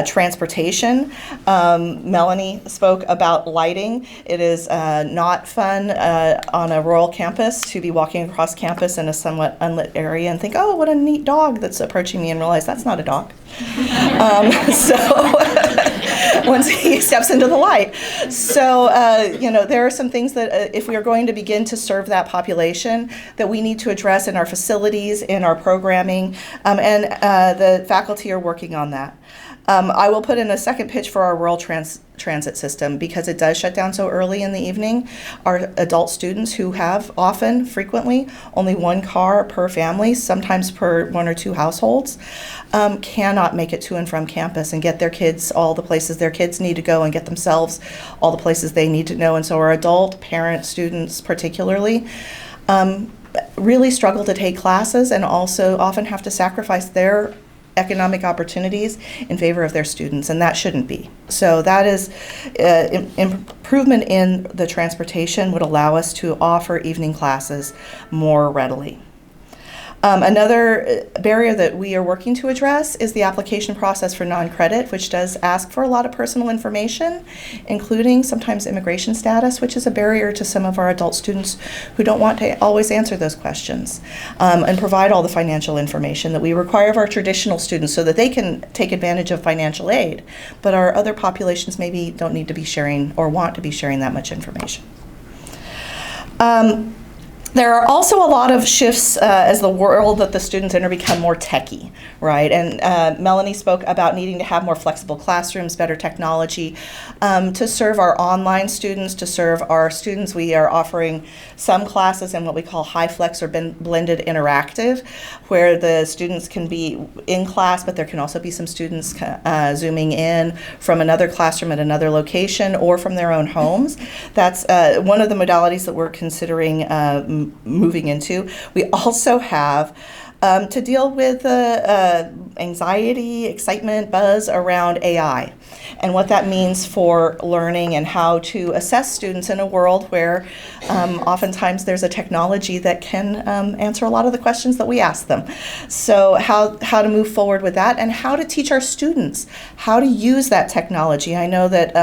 transportation. Melanie spoke about lighting. It is not fun on a rural campus to be walking across campus in a somewhat unlit area and think, oh, what a neat dog that's approaching me, and realize that's not a dog. Once he steps into the light. So, there are some things that if we are going to begin to serve that population that we need to address in our facilities, in our programming, and the faculty are working on that. I will put in a second pitch for our rural transit system because it does shut down so early in the evening. Our adult students who have frequently, only one car per family, sometimes per one or two households, cannot make it to and from campus and get their kids all the places their kids need to go and get themselves all the places they need to know. And so our adult parent students particularly really struggle to take classes and also often have to sacrifice their economic opportunities in favor of their students, and that shouldn't be. So that is improvement in the transportation would allow us to offer evening classes more readily. Another barrier that we are working to address is the application process for non-credit, which does ask for a lot of personal information, including sometimes immigration status, which is a barrier to some of our adult students who don't want to always answer those questions, and provide all the financial information that we require of our traditional students so that they can take advantage of financial aid. But our other populations maybe don't need to be sharing or want to be sharing that much information. There are also a lot of shifts as the world that the students enter become more techie, right? And Melanie spoke about needing to have more flexible classrooms, better technology to serve our online students, to serve our students. We are offering some classes in what we call high flex or blended interactive, where the students can be in class, but there can also be some students zooming in from another classroom at another location or from their own homes. That's one of the modalities that we're considering moving into. We also have to deal with anxiety, excitement, buzz around AI and what that means for learning and how to assess students in a world where oftentimes there's a technology that can answer a lot of the questions that we ask them. So how to move forward with that and how to teach our students how to use that technology. I know that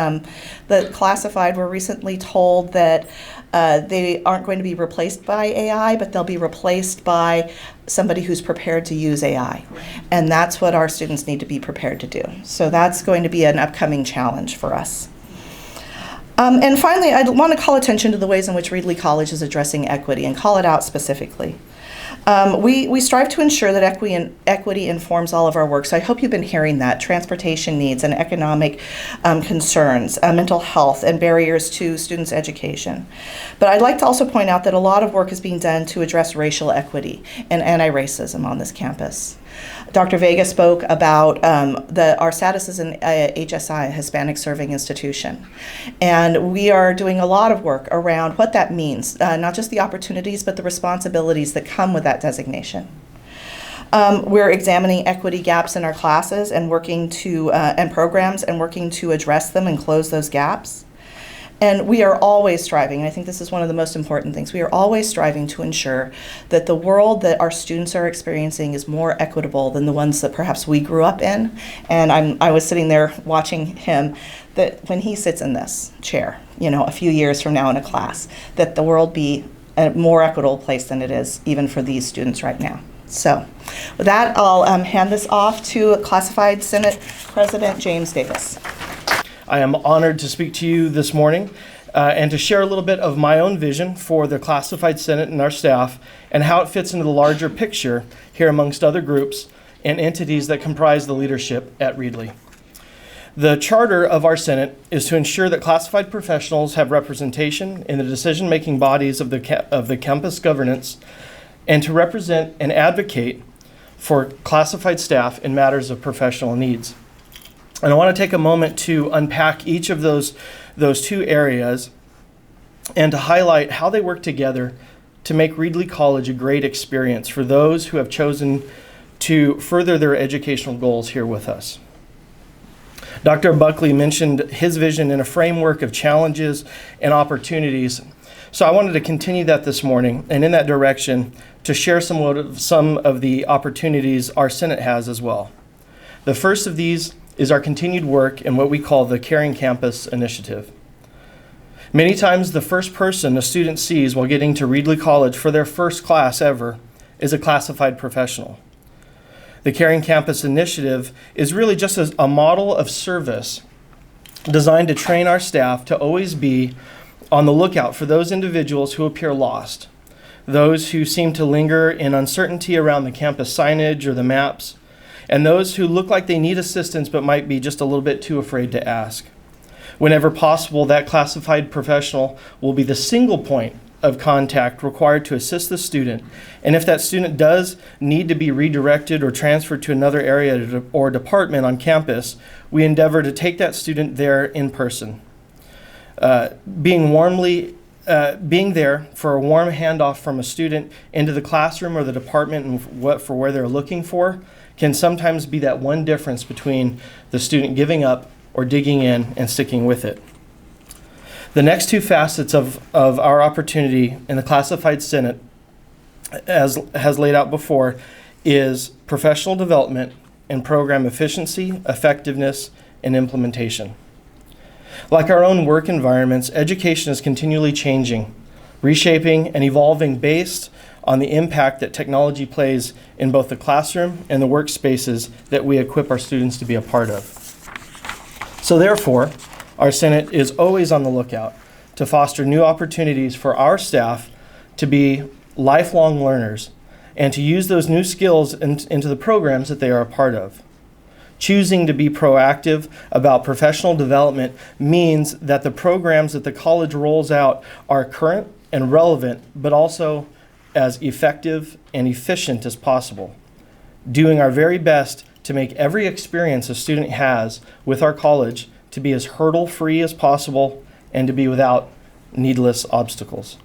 the classified were recently told that They aren't going to be replaced by AI, but they'll be replaced by somebody who's prepared to use AI. And that's what our students need to be prepared to do. So that's going to be an upcoming challenge for us. And finally, I want to call attention to the ways in which Reedley College is addressing equity and call it out specifically. We strive to ensure that equity informs all of our work. So I hope you've been hearing that. Transportation needs and economic concerns, mental health, and barriers to students' education. But I'd like to also point out that a lot of work is being done to address racial equity and anti-racism on this campus. Dr. Vega spoke about our status as an HSI, a Hispanic Serving Institution. And we are doing a lot of work around what that means, not just the opportunities, but the responsibilities that come with that designation. We're examining equity gaps in our classes and working to, and programs and working to address them and close those gaps. And we are always striving, and I think this is one of the most important things, we are always striving to ensure that the world that our students are experiencing is more equitable than the ones that perhaps we grew up in. And I was sitting there watching him, that when he sits in this chair, a few years from now in a class, that the world be a more equitable place than it is even for these students right now. So with that, I'll hand this off to Classified Senate President James Davis. I am honored to speak to you this morning and to share a little bit of my own vision for the Classified Senate and our staff and how it fits into the larger picture here amongst other groups and entities that comprise the leadership at Reedley. The charter of our Senate is to ensure that classified professionals have representation in the decision-making bodies of the campus governance and to represent and advocate for classified staff in matters of professional needs. And I want to take a moment to unpack each of those two areas and to highlight how they work together to make Reedley College a great experience for those who have chosen to further their educational goals here with us. Dr. Buckley mentioned his vision in a framework of challenges and opportunities. So I wanted to continue that this morning and in that direction to share some of the opportunities our Senate has as well. The first of these is our continued work in what we call the Caring Campus Initiative. Many times the first person a student sees while getting to Reedley College for their first class ever is a classified professional. The Caring Campus Initiative is really just a model of service designed to train our staff to always be on the lookout for those individuals who appear lost, those who seem to linger in uncertainty around the campus signage or the maps, and those who look like they need assistance but might be just a little bit too afraid to ask. Whenever possible, that classified professional will be the single point of contact required to assist the student, and if that student does need to be redirected or transferred to another area or department on campus, we endeavor to take that student there in person. Being there for a warm handoff from a student into the classroom or the department and for where they're looking for can sometimes be that one difference between the student giving up or digging in and sticking with it. The next two facets of our opportunity in the Classified Senate, as has laid out before, is professional development and program efficiency, effectiveness, and implementation. Like our own work environments, education is continually changing, reshaping, and evolving based on the impact that technology plays in both the classroom and the workspaces that we equip our students to be a part of. So therefore, our Senate is always on the lookout to foster new opportunities for our staff to be lifelong learners and to use those new skills into the programs that they are a part of. Choosing to be proactive about professional development means that the programs that the college rolls out are current and relevant, but also as effective and efficient as possible. Doing our very best to make every experience a student has with our college to be as hurdle-free as possible and to be without needless obstacles.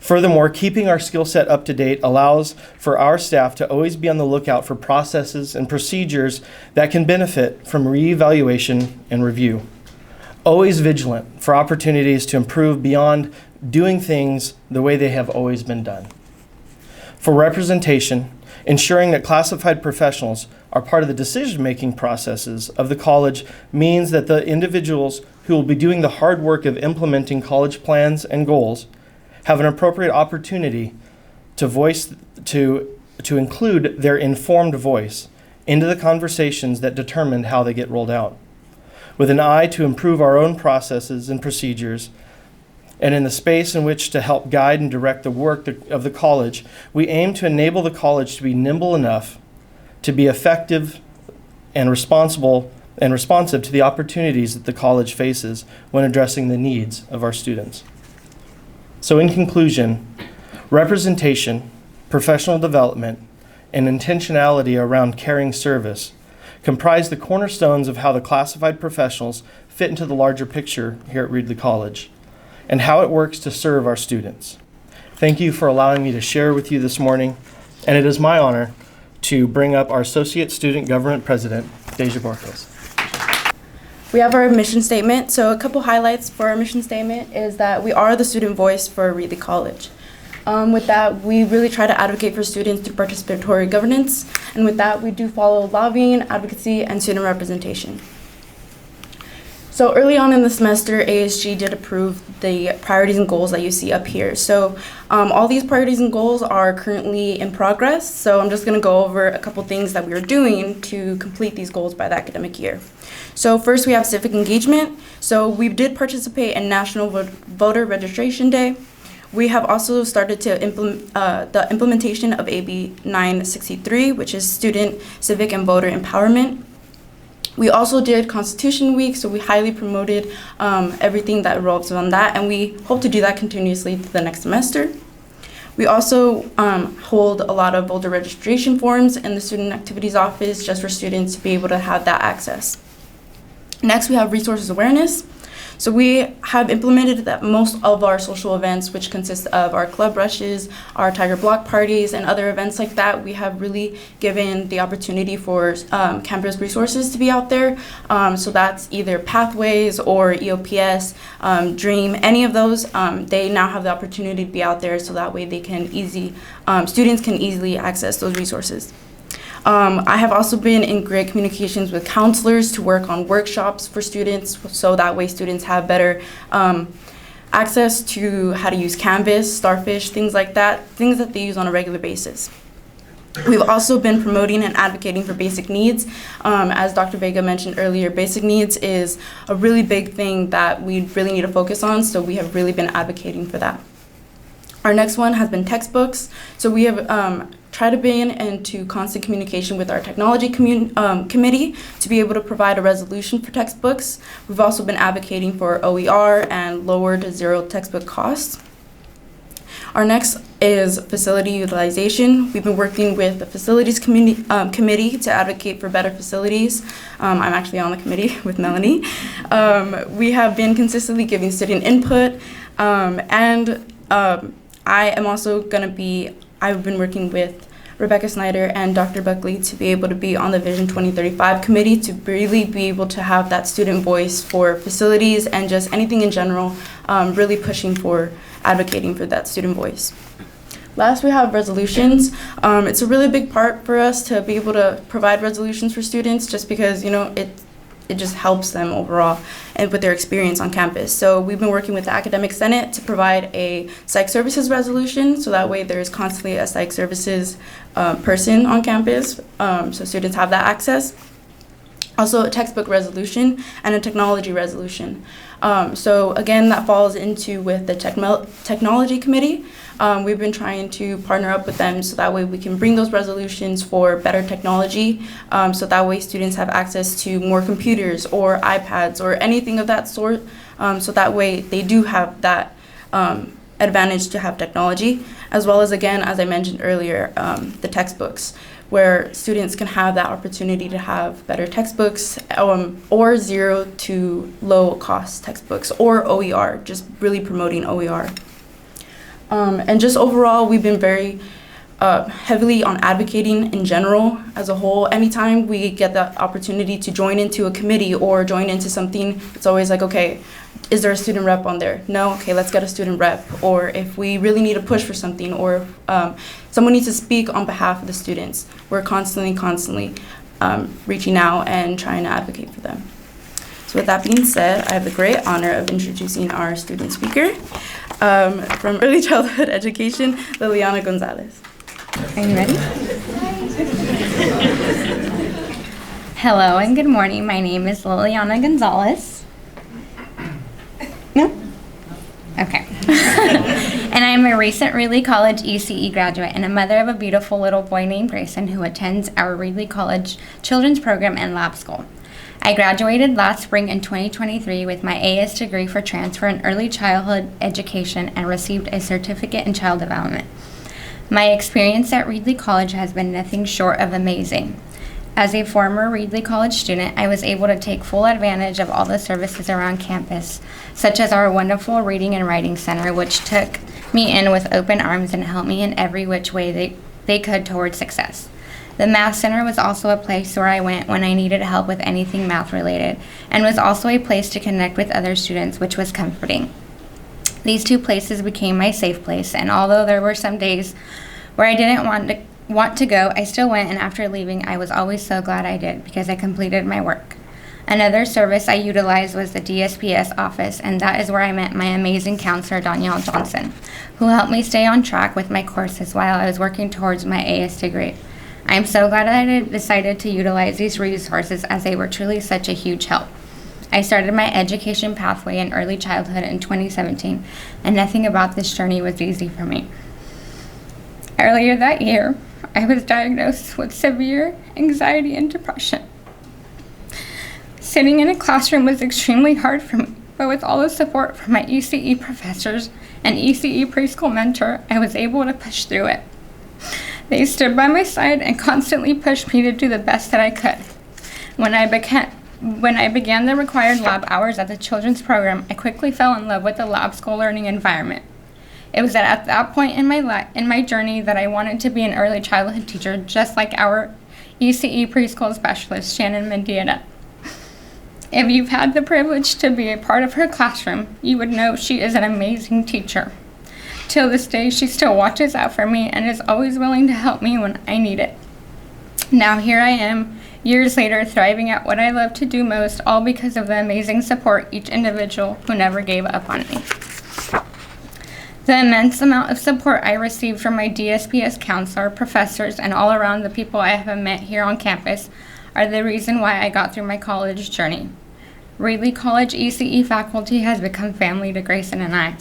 Furthermore, keeping our skill set up to date allows for our staff to always be on the lookout for processes and procedures that can benefit from reevaluation and review. Always vigilant for opportunities to improve beyond doing things the way they have always been done. For representation, ensuring that classified professionals are part of the decision-making processes of the college means that the individuals who will be doing the hard work of implementing college plans and goals, have an appropriate opportunity to include their informed voice into the conversations that determine how they get rolled out. With an eye to improve our own processes and procedures, and in the space in which to help guide and direct the work of the college, we aim to enable the college to be nimble enough to be effective and responsive to the opportunities that the college faces when addressing the needs of our students. So in conclusion, representation, professional development, and intentionality around caring service comprise the cornerstones of how the classified professionals fit into the larger picture here at Reedley College and how it works to serve our students. Thank you for allowing me to share with you this morning, and it is my honor to bring up our Associate Student Government President, Deja Borges. We have our mission statement. So a couple highlights for our mission statement is that we are the student voice for Reedley College. With that, we really try to advocate for students through participatory governance, and with that, we do follow lobbying, advocacy, and student representation. So early on in the semester, ASG did approve the priorities and goals that you see up here. So all these priorities and goals are currently in progress, so I'm just going to go over a couple things that we are doing to complete these goals by the academic year. So first, we have civic engagement. So we did participate in National Voter Registration Day. We have also started to implement the implementation of AB 963, which is Student Civic and Voter Empowerment. We also did Constitution Week, so we highly promoted everything that revolves around that, and we hope to do that continuously through the next semester. We also hold a lot of voter registration forms in the Student Activities Office just for students to be able to have that access. Next, we have resources awareness. So we have implemented that most of our social events, which consist of our club rushes, our Tiger Block parties, and other events like that, we have really given the opportunity for campus resources to be out there. So that's either Pathways or EOPS, Dream, any of those. They now have the opportunity to be out there, so that way they can students can easily access those resources. I have also been in great communications with counselors to work on workshops for students, so that way students have better access to how to use Canvas, Starfish, things like that, things that they use on a regular basis. We've also been promoting and advocating for basic needs. As Dr. Vega mentioned earlier, basic needs is a really big thing that we really need to focus on, so we have really been advocating for that. Our next one has been textbooks. So we have tried to be into constant communication with our technology committee to be able to provide a resolution for textbooks. We've also been advocating for OER and lower to zero textbook costs. Our next is facility utilization. We've been working with the facilities committee to advocate for better facilities. I'm actually on the committee with Melanie. We have been consistently giving student input, I am also I've been working with Rebecca Snyder and Dr. Buckley to be able to be on the Vision 2035 committee to really be able to have that student voice for facilities and just anything in general, really pushing for advocating for that student voice. Last, we have resolutions. It's a really big part for us to be able to provide resolutions for students just because, it just helps them overall and with their experience on campus. So we've been working with the Academic Senate to provide a psych services resolution, so that way there's constantly a psych services person on campus, so students have that access. Also a textbook resolution and a technology resolution. So again, that falls into with the technology committee. We've been trying to partner up with them so that way we can bring those resolutions for better technology, so that way students have access to more computers or iPads or anything of that sort, so that way they do have that advantage to have technology, as well as, again, as I mentioned earlier, the textbooks, where students can have that opportunity to have better textbooks, or zero to low cost textbooks, or OER, just really promoting OER. And just overall, we've been very heavily on advocating in general as a whole. Anytime we get the opportunity to join into a committee or join into something, it's always like, okay, is there a student rep on there? No? Okay, let's get a student rep. Or if we really need to push for something, or someone needs to speak on behalf of the students, we're constantly reaching out and trying to advocate for them. So with that being said, I have the great honor of introducing our student speaker from early childhood education, Liliana Gonzalez. Are you ready? Hello and good morning. My name is Liliana Gonzalez. No? Okay. And I'm a recent Reedley College ECE graduate and a mother of a beautiful little boy named Grayson who attends our Reedley College Children's Program and Lab School. I graduated last spring in 2023 with my AS degree for transfer in early childhood education and received a certificate in child development. My experience at Reedley College has been nothing short of amazing. As a former Reedley College student, I was able to take full advantage of all the services around campus, such as our wonderful Reading and Writing Center, which took me in with open arms and helped me in every which way they could towards success. The Math Center was also a place where I went when I needed help with anything math related, and was also a place to connect with other students, which was comforting. These two places became my safe place, and although there were some days where I didn't want to go, I still went, and after leaving, I was always so glad I did because I completed my work. Another service I utilized was the DSPS office, and that is where I met my amazing counselor, Danielle Johnson, who helped me stay on track with my courses while I was working towards my AS degree. I am so glad that I decided to utilize these resources as they were truly such a huge help. I started my education pathway in early childhood in 2017, and nothing about this journey was easy for me. Earlier that year, I was diagnosed with severe anxiety and depression. Sitting in a classroom was extremely hard for me, but with all the support from my ECE professors and ECE preschool mentor, I was able to push through it. They stood by my side and constantly pushed me to do the best that I could. When I began the required lab hours at the children's program, I quickly fell in love with the lab school learning environment. It was at that point in my journey that I wanted to be an early childhood teacher, just like our ECE preschool specialist, Shannon Mendieta. If you've had the privilege to be a part of her classroom, you would know she is an amazing teacher. Till this day, she still watches out for me and is always willing to help me when I need it. Now here I am, years later, thriving at what I love to do most, all because of the amazing support each individual who never gave up on me. The immense amount of support I received from my DSPS counselor, professors, and all around the people I have met here on campus are the reason why I got through my college journey. Reedley College ECE faculty has become family to Grayson and I.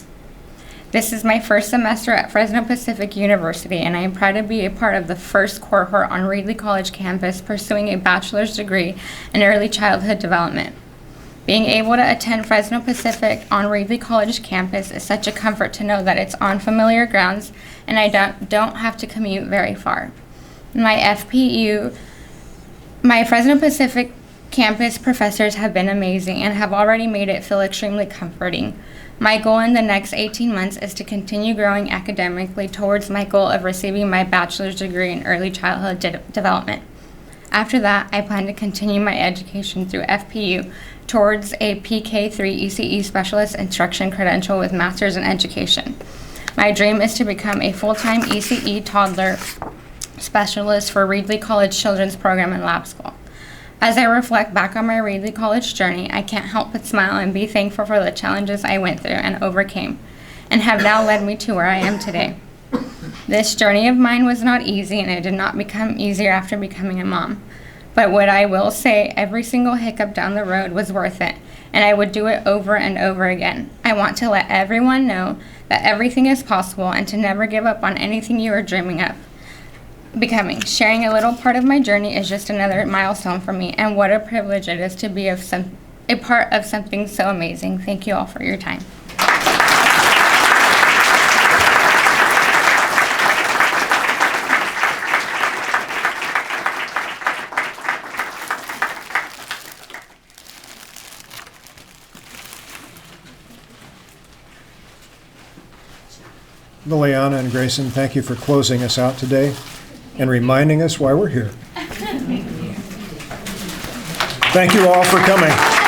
This is my first semester at Fresno Pacific University, and I am proud to be a part of the first cohort on Reedley College campus pursuing a bachelor's degree in early childhood development. Being able to attend Fresno Pacific on Reedley College campus is such a comfort to know that it's on familiar grounds and I don't have to commute very far. My Fresno Pacific campus professors have been amazing and have already made it feel extremely comforting. My goal in the next 18 months is to continue growing academically towards my goal of receiving my bachelor's degree in early childhood development. After that, I plan to continue my education through FPU towards a PK3 ECE specialist instruction credential with master's in education. My dream is to become a full-time ECE toddler specialist for Reedley College Children's Program and Lab School. As I reflect back on my Reedley College journey, I can't help but smile and be thankful for the challenges I went through and overcame, and have now led me to where I am today. This journey of mine was not easy, and it did not become easier after becoming a mom. But what I will say, every single hiccup down the road was worth it, and I would do it over and over again. I want to let everyone know that everything is possible and to never give up on anything you are dreaming of becoming. Sharing a little part of my journey is just another milestone for me, and what a privilege it is to be a part of something so amazing. Thank you all for your time. Liliana and Grayson, thank you for closing us out today and reminding us why we're here. Thank you all for coming.